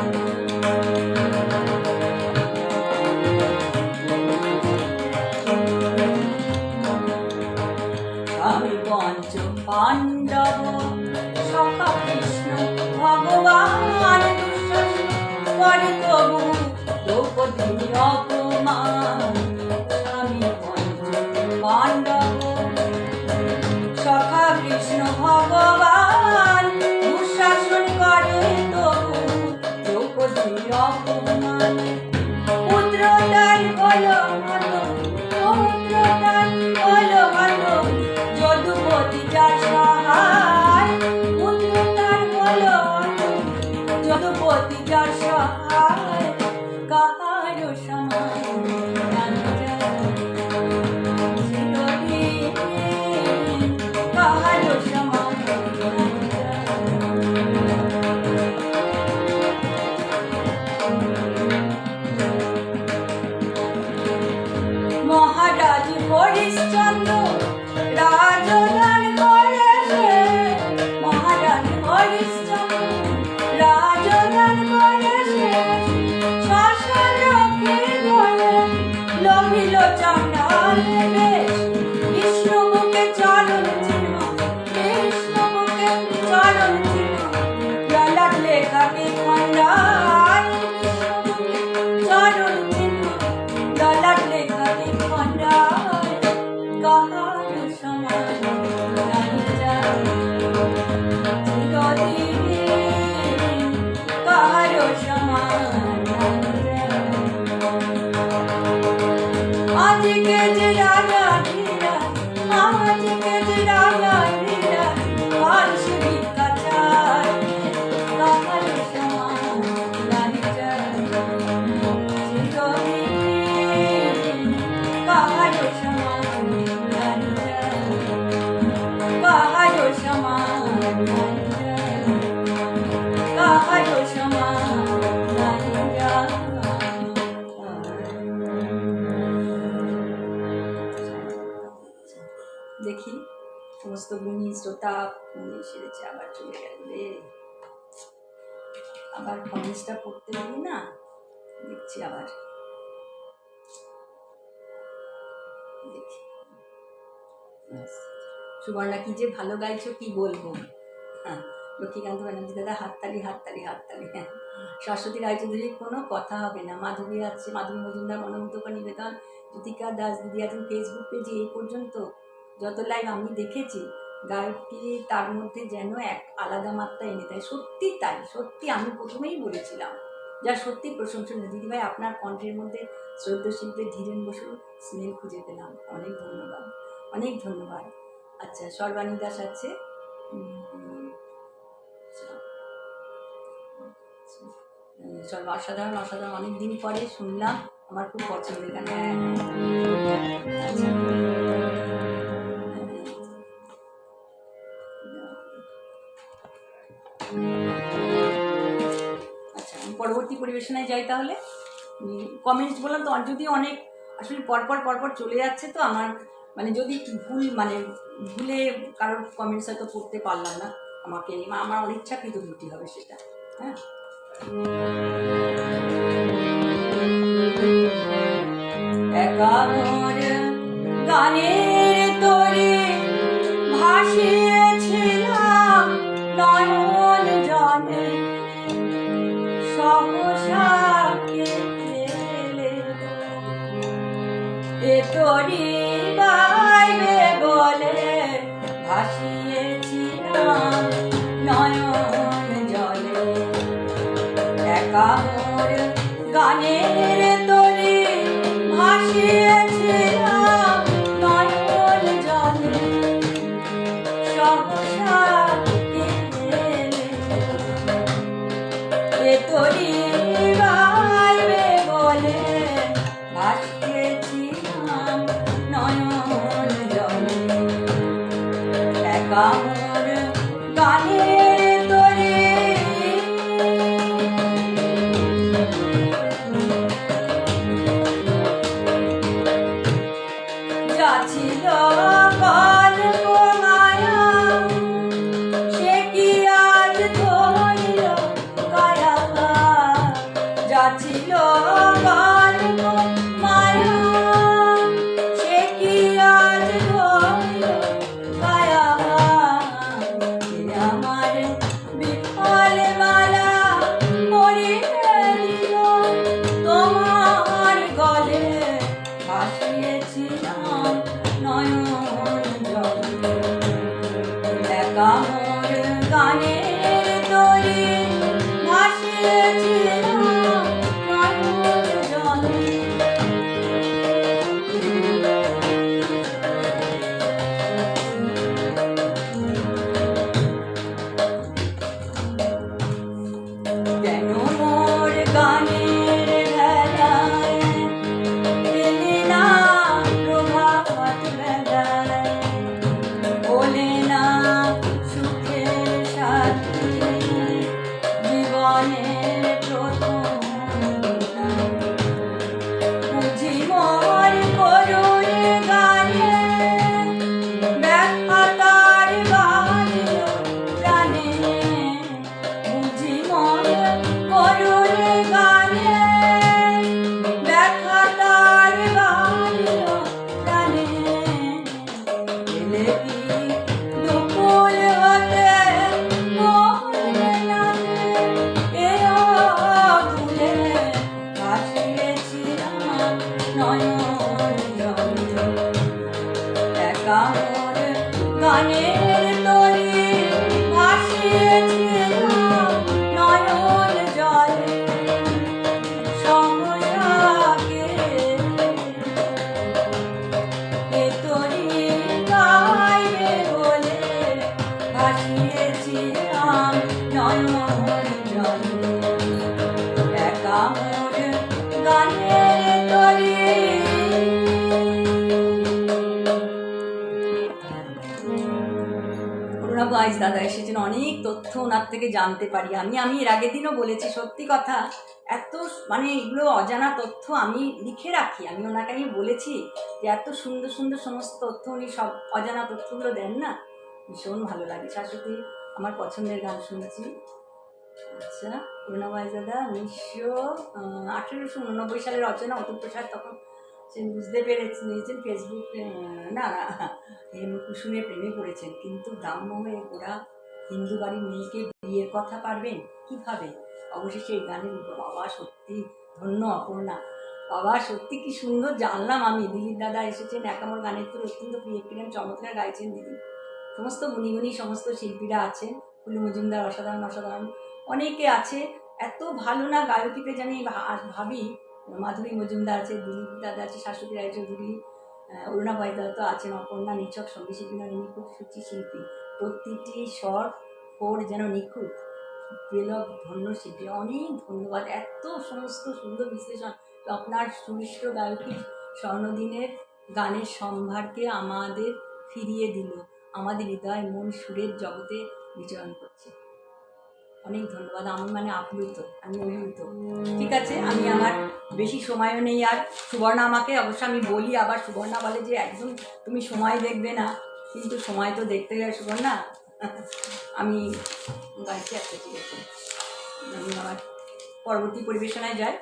Speaker 1: আমি পঞ্চ পাণ্ডব, সখা কৃষ্ণ ভগবান, দুঃশাসন করে তবু দ্রৌপদী অপমান। আমি পঞ্চ পাণ্ডব, সখা কৃষ্ণ ভগবান, দুঃশাসন করে তবু দ্রৌপদী অপমান। পুত্রদান হলো হত, পুত্রদান হলো হত, যদুপতি যার সহায়, পুত্রদান হলো হত, যদুপতি যার সহায়, কাহার সমান নাহি যায়। চিরদিন কাহার সমান নাহি যায়। মহারাজ হরিশ্চন্দ্র রাজদান করেছে, মহারাজ হরিশ্চন্দ্র রাজদান করেছে, শ্মশানকে বলে লভিল চণ্ডাল বেশ, বিষ্ণুমুখে চরণ চিহ্ন, বিষ্ণুমুখে চরণ চিহ্ন, ললাট লেখাকে খণ্ডায়, বিষ্ণুমুখে চরণ চিহ্ন, ললাট লেখাকে খণ্ডায়, কাহার সমান নাহি যায়। চিরদিন কাহার সমান নাহি যায়। আজকে যে রাজা ধীরাজ, আজকে যে রাজা ধীরাজ, কাল সে ভিক্ষা চায়, কাহার সমান নাহি যায়। চিরদিন কাহার সমান নাহি যায়, কাহার সমান নাহি যায়, কাহার সমান নাহি যায়। দেখি সমস্ত গুণী শ্রোতা মনে সেরেছে, আবার চলে গেল রে। আবার কমেন্টসটা পড়তে পারি না, দেখছি আবার দেখি। সুবর্ণা কি যে ভালো গাইছো কি বলবো। হ্যাঁ, লক্ষ্মীকান্ত ব্যানার্জি দাদা হাততালি হাততালি হাততালি। হ্যাঁ, সরস্বতী রায়চৌধুরীর কোনো কথা হবে না। মাধবী আছে, মাধবী মজুমদার, মনোমুগ্ধকর নিবেদন, জ্যোতিকা দাস দিদি আছেন ফেসবুক পেজে। এই পর্যন্ত যত লাইভ আমি দেখেছি, গায়কটি তার মধ্যে যেন এক আলাদা মাত্রা এনে দেয়। সত্যি তাই, সত্যি আমি প্রথমেই বলেছিলাম, যা সত্যি প্রশংসনীয়। দিদিভাই আপনার কণ্ঠের মধ্যে শ্রদ্ধা শিল্পী ধীরেন বসুর স্মেল খুঁজে পেলাম। অনেক ধন্যবাদ, অনেক ধন্যবাদ। আচ্ছা, সর্বাণী দাস আছে, অসাধারণ অসাধারণ, অনেকদিন পরে শুনলাম, আমার খুব পছন্দের গান। আচ্ছা, আমি পরবর্তী পরিবেশনায় যাই তাহলে। কমেন্টস বললাম তো, যদি অনেক আসলে পরপর চলে যাচ্ছে, তো আমার মানে যদি ভুলে কারোর কমেন্টস হয়তো পড়তে পারলাম না, আমাকে আমার অনিচ্ছাকৃত ত্রুটি হবে সেটা। হ্যাঁ, একামর গানের তোরে ভাসিয়েছিলাম নয়ন জলে, সহসা এ তোরি বাইবে বলে ভাসিয়েছিলাম নয়ন জলে। একামর গানের তোরে ভাসিয়েছিলাম নয়ন জলে, সহসা এ তোরি বাইবে বলে ভাসিয়েছিলাম নয়ন জলে। একামর গানের তোরে যাচ্ছিল গল্প মায়া, সে কি আজ ধরিল কায়া। যাচ্ছিল গল্প মায়া, সে কি আজ ধরিল কায়া। আমার বিফল মালা পরিয়ে দিল তোমার গলে, ভাসিয়েছিলাম নয়ন জলে। একামর গানের তোরে ভাসিয়েছিলাম নয়ন জলে। কেন মোর গানের বেলায় এলে না প্রভাত বেলায়, বলে না সুখের সাথী জীবনের প্রথম গান। বুঝি মোর করুণ গানে ব্যথা তার বাজল প্রাণে। বুঝি মোর করুণ গানে ব্যথা তার বাজল প্রাণে। এলে কি দুপুর হতে মোরে লাগে, এও ভুলে ভাসিয়েছিলাম নয়ন জলে। একামর গানের তোরে ভাসিয়েছিলাম নয়ন জলে, সমসাকে এ তোরি গাইবে বলে ভাসিয়েছিলাম নয়ন জলে। একামর গানের তোরে অরুণাভ আইস দাদা এসেছেন, অনেক তথ্য ওনার থেকে জানতে পারি। আমি এর আগের দিনও বলেছি, সত্যি কথা এত মানে এগুলো অজানা তথ্য আমি লিখে রাখি। আমি ওনাকে আমি বলেছি যে এত সুন্দর সুন্দর সমস্ত তথ্য উনি সব অজানা তথ্যগুলো দেন না, ভীষণ ভালো লাগে। শাশ্বতী আমার পছন্দের গান শুনছি। আচ্ছা, অরুণাবাই দাদা 1889 সালের রচনা। অতুল প্রসাদ তখন সে বুঝতে নিয়েছেন ফেসবুক না কুসুমের প্রেমে পড়েছেন, কিন্তু ব্রাহ্ম হয়ে ওরা হিন্দু বাড়ির মেয়েকে বিয়ের কথা পারবেন কিভাবে? অবশেষে এই গানের বাবা সত্যি ধন্য অপর্ণা, বাবা সত্যি কি সুন্দর জানলাম আমি। দিলীপ দাদা এসেছেন, একামর গানের তো অত্যন্ত প্রিয় একটি গান চমৎকার গাইছেন দিদি। সমস্ত গুণীগুণী সমস্ত শিল্পীরা আছেন, ফুলু মজুমদার অসাধারণ অসাধারণ অনেকে আছে। এত ভালো না গায়কীতে জানি ভাবি, মাধুরী মজুমদার আছে, দিলীপ দাদা আছে, শাশ্বতী রায়চৌধুরী, অরুণা বাইদার তো আছেন, অপর্ণা নিছক সঙ্গী শিল্পী না, উনি খুব সূচি শিল্পী, প্রতিটি স্বর ফোর যেন নিখুঁত, বেলক ধন্য শিল্পী। অনেক ধন্যবাদ, এত সমস্ত সুন্দর বিশ্লেষণ। আপনার সুমিষ্ট গায়কীর স্বর্ণদিনের গানের সম্ভারকে আমাদের ফিরিয়ে দিল, আমাদের হৃদয় মন সুরের জগতে বিচরণ করছে। অনেক ধন্যবাদ। আমি মানে আপ্লুত, আমি অভিভূত। ঠিক আছে, আমি আমার বেশি সময়ও নেই আর। সুবর্ণা আমাকে অবশ্য আমি বলি, আবার সুবর্ণা বলে যে একদম তুমি সময় দেখবে না, কিন্তু সময় তো দেখতে গেলে সুবর্ণা। আমি গাইছি একটা, ঠিক আছে, আমি আমার পরবর্তী পরিবেশনায় যাই।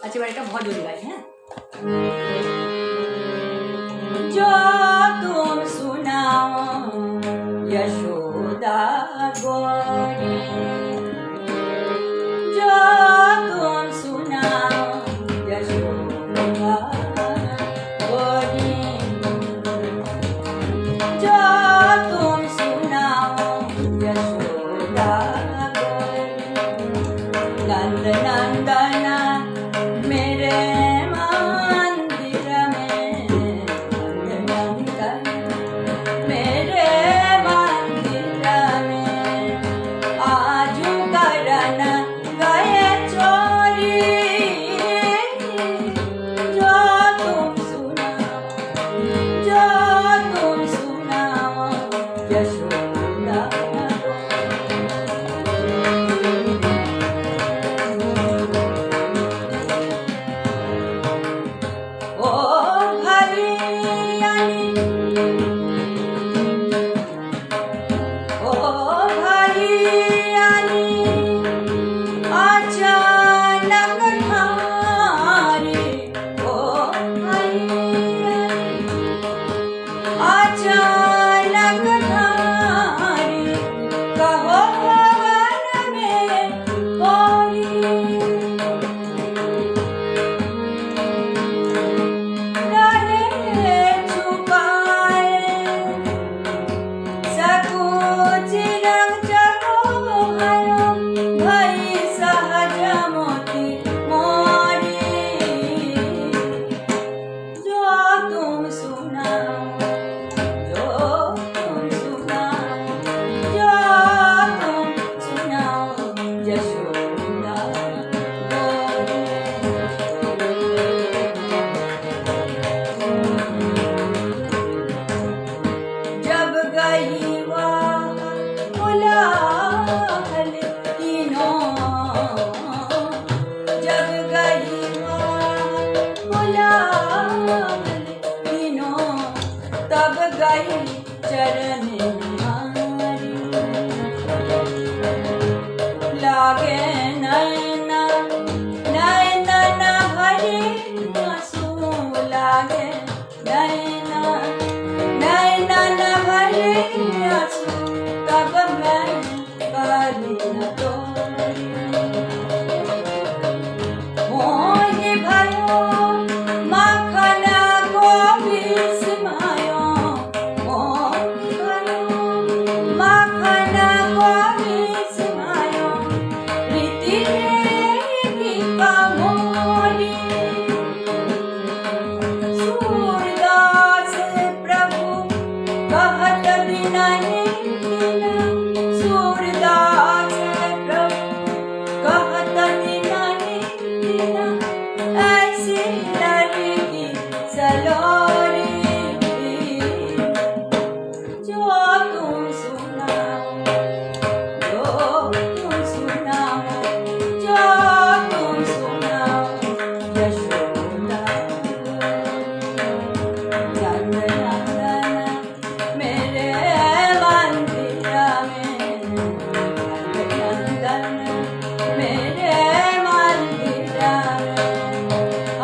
Speaker 1: আচ্ছা, এবার একটা ভজন গাই। হ্যাঁ, जो तुम सुनाओ यशोदा गोरी, जो तुम सुनाओ यशोदा गोरी, जो तुम सुनाओ यशोदा गोरी, नंद नंदना मेरे का मोरी सूरदास प्रभु कहत दिन सूरदास प्रभु कहत दिन ऐसी लड़की सलोरी जो तुम सुनाओ जो तुम सुनाओ जो तुम सुनाओ यशोदा नंदन मेरे मंदिरा में नंदन मेरे मंदिरा में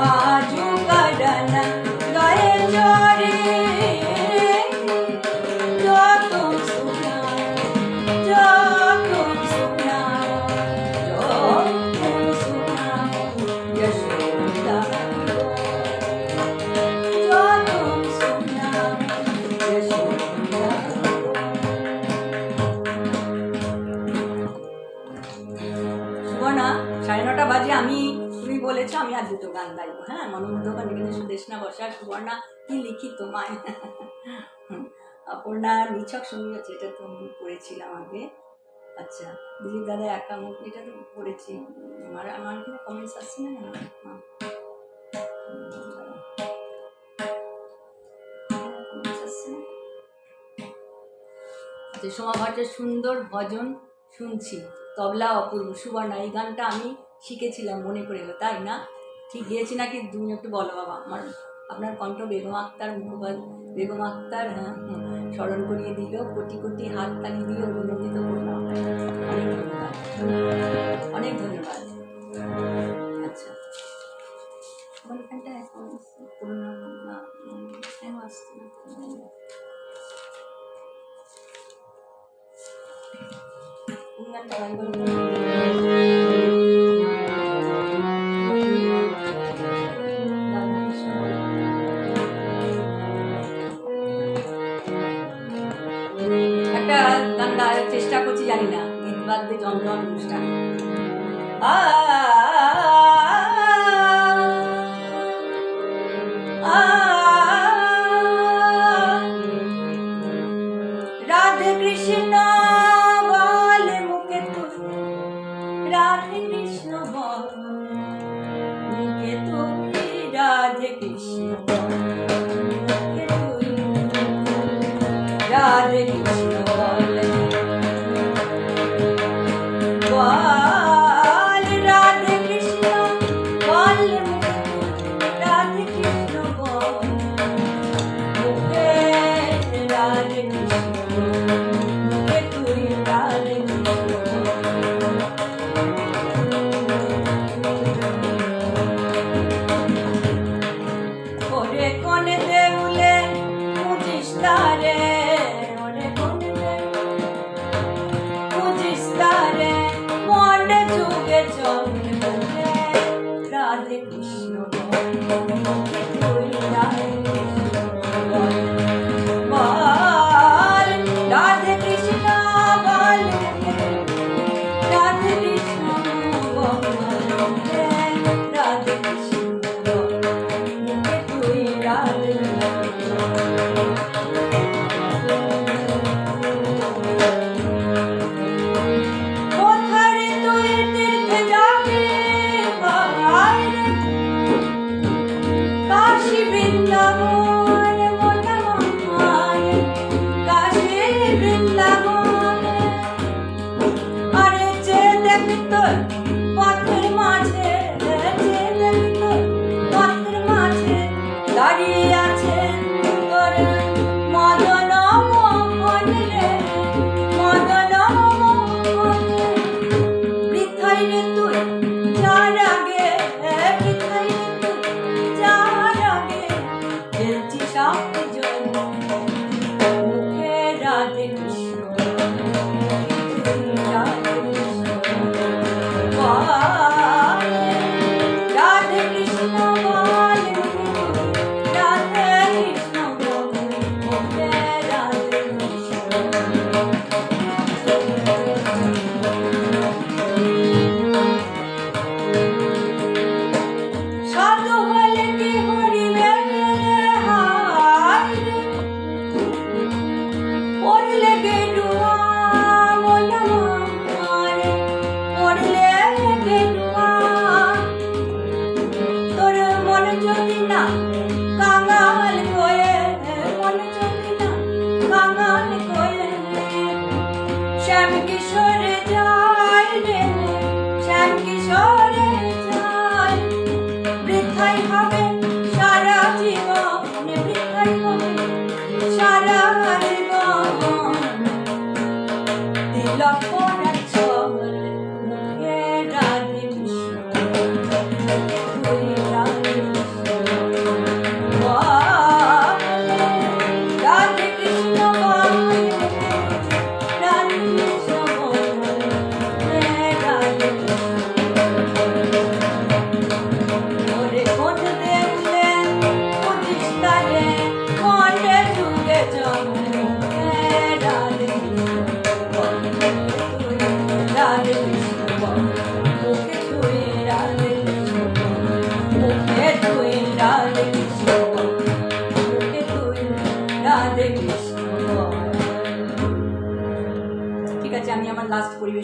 Speaker 1: आजू गडन गए चोरी जो तुम सुनाओ जो तुम सुनाओ जो तुम सुनाओ यशोदा जो तुम सुनाओ यशोदा সুবর্ণা 9:30 বাজে আমি তুমি বলেছো আমি আর দুটো গান গাইবো হ্যাঁ মনোমুগ্ধকর নিবেদিত সুদেশনা বর্ষা সুবর্ণা কি লিখিত মায় অপর্ণা নিছক সঙ্গীত এটা তো আমি পড়েছিলাম আগে আচ্ছা দিলীপ দাদা একামুখ এটা তো পড়েছি আমার আমার কোনো কমেন্টস আসছে না আচ্ছা সোমা ভট্টের সুন্দর ভজন শুনছি তবলা অপূর্ব সুবর্ণা এই গানটা আমি শিখেছিলাম মনে করে এলো তাই না ঠিক গিয়েছি নাকি তুমি একটু বলো বাবা আমার আপনার কণ্ঠ বেগম আক্তার মুখোপাধ্যায় বেগম আক্তার হ্যাঁ স্মরণ করিয়ে দিল কোটি কোটি হাত তালি দিয়ে অভিনন্দিত করলাম অনেক ধন্যবাদ অনেক ধন্যবাদ আচ্ছা আমার এখানটা এখন পুরোনো না কেন আসছে না গানটা গাইব একটা গান গাওয়ার চেষ্টা করছি জানি না গীত বাদ্যে জমজম অনুষ্ঠান রাধে কৃষ্ণ বল মুখে তুই রাধে কৃষ্ণ বল মুখে তুই রাধে কৃষ্ণ বল মুখে তুই রাধে কৃষ্ণ বল বল রাধে কৃষ্ণ বল মুখে তুই রাধে কৃষ্ণ বল মুখে রাধে কৃষ্ণ মুখে তুই রাধে কৃষ্ণ ওরে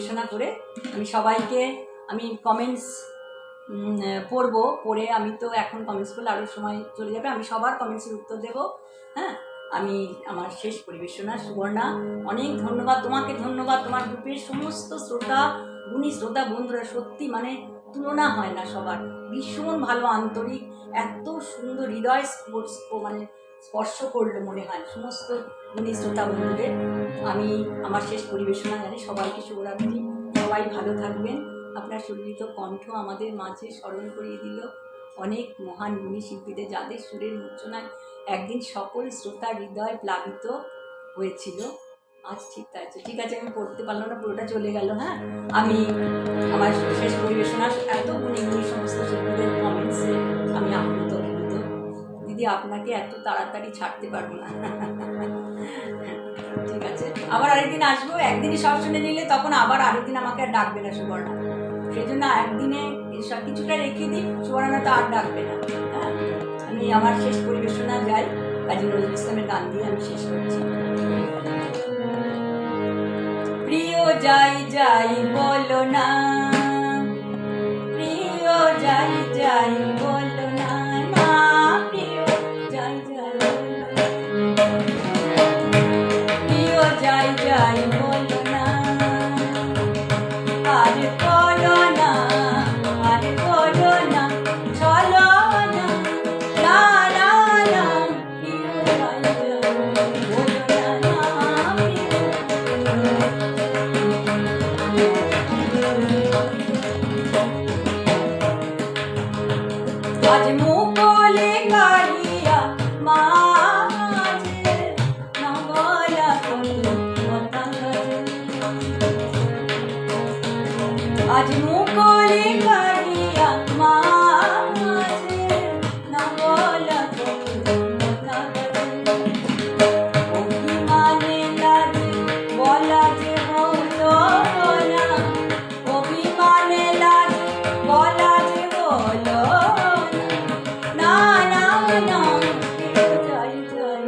Speaker 1: পরিবেশনা করে আমি সবাইকে আমি কমেন্টস পড়বো, পড়ে আমি তো এখন কমেন্টস করলে আরও সময় চলে যাবে, আমি সবার কমেন্টসের উত্তর দেবো। হ্যাঁ, আমি আমার শেষ পরিবেশনা। সুবর্ণা, অনেক ধন্যবাদ তোমাকে, ধন্যবাদ তোমার গ্রুপের সমস্ত শ্রোতা, গুণী শ্রোতা বন্ধুরা, সত্যি মানে তুলনা হয় না সবার, ভীষণ ভালো, আন্তরিক, এত সুন্দর, হৃদয় মানে স্পর্শ করলো মনে হয় সমস্ত গুণী শ্রোতা বন্ধুদের। আমি আমার শেষ পরিবেশনা জানি। সবাইকে শুভরাত্রি, সবাই ভালো থাকবেন। আপনার সুললিত কণ্ঠ আমাদের মাঝে স্মরণ করিয়ে দিল অনেক মহান গুণী শিল্পীদের, যাদের সুরের মূর্ছনায় একদিন সকল শ্রোতার হৃদয় প্লাবিত হয়েছিল। আজ ঠিক তাই। ঠিক আছে, আমি পড়তে পারলাম না, পুরোটা চলে গেল। হ্যাঁ, আমি আমার শেষ পরিবেশনা এত গুণী সমস্ত শিল্পীদের কমেন্টসে আমি আপ্লুত অভিভূত। দিদি, আপনাকে এত তাড়াতাড়ি ছাড়তে পারবো না। ঠিক আছে, আবার আরেকদিন আসবো। একদিনই সব শুনে নিলে তখন আবার আরেকদিন আমাকে আর ডাকবে না সুবর্ণা, সেই জন্য একদিনে কিছুটা রেখে দিই, সুবর্ণা তো আর ডাকবে না। হ্যাঁ, আমি আমার শেষ পরিবেশনা যাই, কাজী নজরুল ইসলামের গান দিয়ে আমি শেষ করছি। প্রিয় যাই যাই বলো না, প্রিয় যাই যাই বলো না, না প্রিয় যাই যাই বলো না, প্রিয় যাই যাই বলো না, আর করো না, আর করো না, চলো না, না না না, প্রিয় যাই যাই বলো না, না আজ মুকলে কালিয়া মাঝে না বলা কোনো কথা, আজ মুকলে কালিয়া মাঝে না বলা কোনো কথা, অভিমানে লাগে বলা যে হলো না, অভিমানে লাগে বলা যে হলো না, না না প্রিয় যাই যাই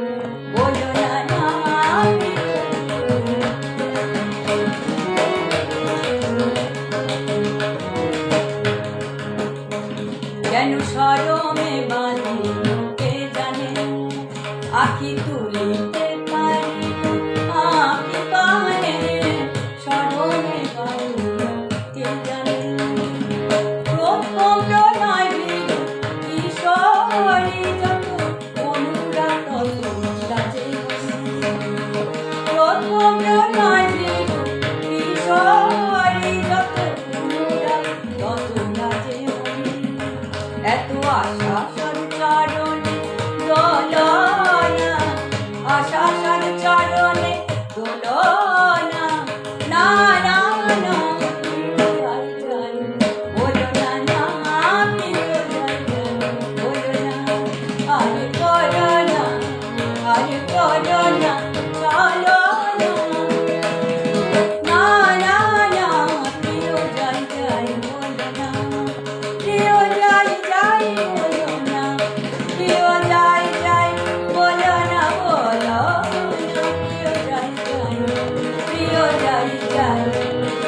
Speaker 1: বলো না, না যেন শরমে বাঁধি কে জানে, আখি তুলিতে পারি আখি কানে, শরমে বাঁধি কে জানে, প্রথম প্রণয় বীর কিশোরী যত অনুরাগ তত লাজে, প্রথম প্রণয় বীর কিশোরী যত অনুরাগ তত লাজে, এত আশা সঞ্চারণে দোলনা, আশা সঞ্চারণে দোলনা, না না না যাই যাই বলো না, না প্রিয় যাই যাই বলো না, আর করো না, আর করো না, চলো না, না না প্রিয় যাই যাই বলো না, প্রিয় যাই যাই বলো না, প্রিয় যাই যাই বলো না, বলো না, প্রিয় যাই যাই, প্রিয় যাই যাই,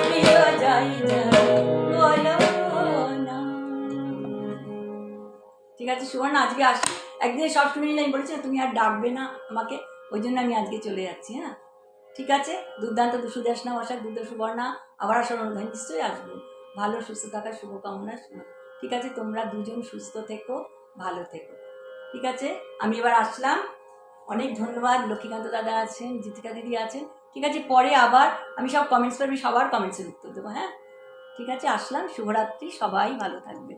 Speaker 1: প্রিয় যাই যাই বলো না। ঠিক আছে সুবর্ণা, আজকে আসি, একদিন সব শুনে নিলে আমি বলেছি না তুমি আর ডাকবে না আমাকে, ওই জন্য আমি আজকে চলে যাচ্ছি। হ্যাঁ, ঠিক আছে, দুর্দান্ত সুদেশনা বসার দুর্দ সুবর্ণা, আবার আসার অনুদান নিশ্চয়ই আসবো। ভালো সুস্থ থাকার শুভকামনা। ঠিক আছে, তোমরা দুজন সুস্থ থেকো, ভালো থেকো। ঠিক আছে, আমি এবার আসলাম। অনেক ধন্যবাদ, লক্ষ্মীকান্ত দাদা আছেন, জিতিকা দিদি আছেন। ঠিক আছে, পরে আবার আমি সব কমেন্টস করবি, সবার কমেন্টসের উত্তর দেবো। হ্যাঁ, ঠিক আছে, আসলাম, শুভরাত্রি, সবাই ভালো থাকবে।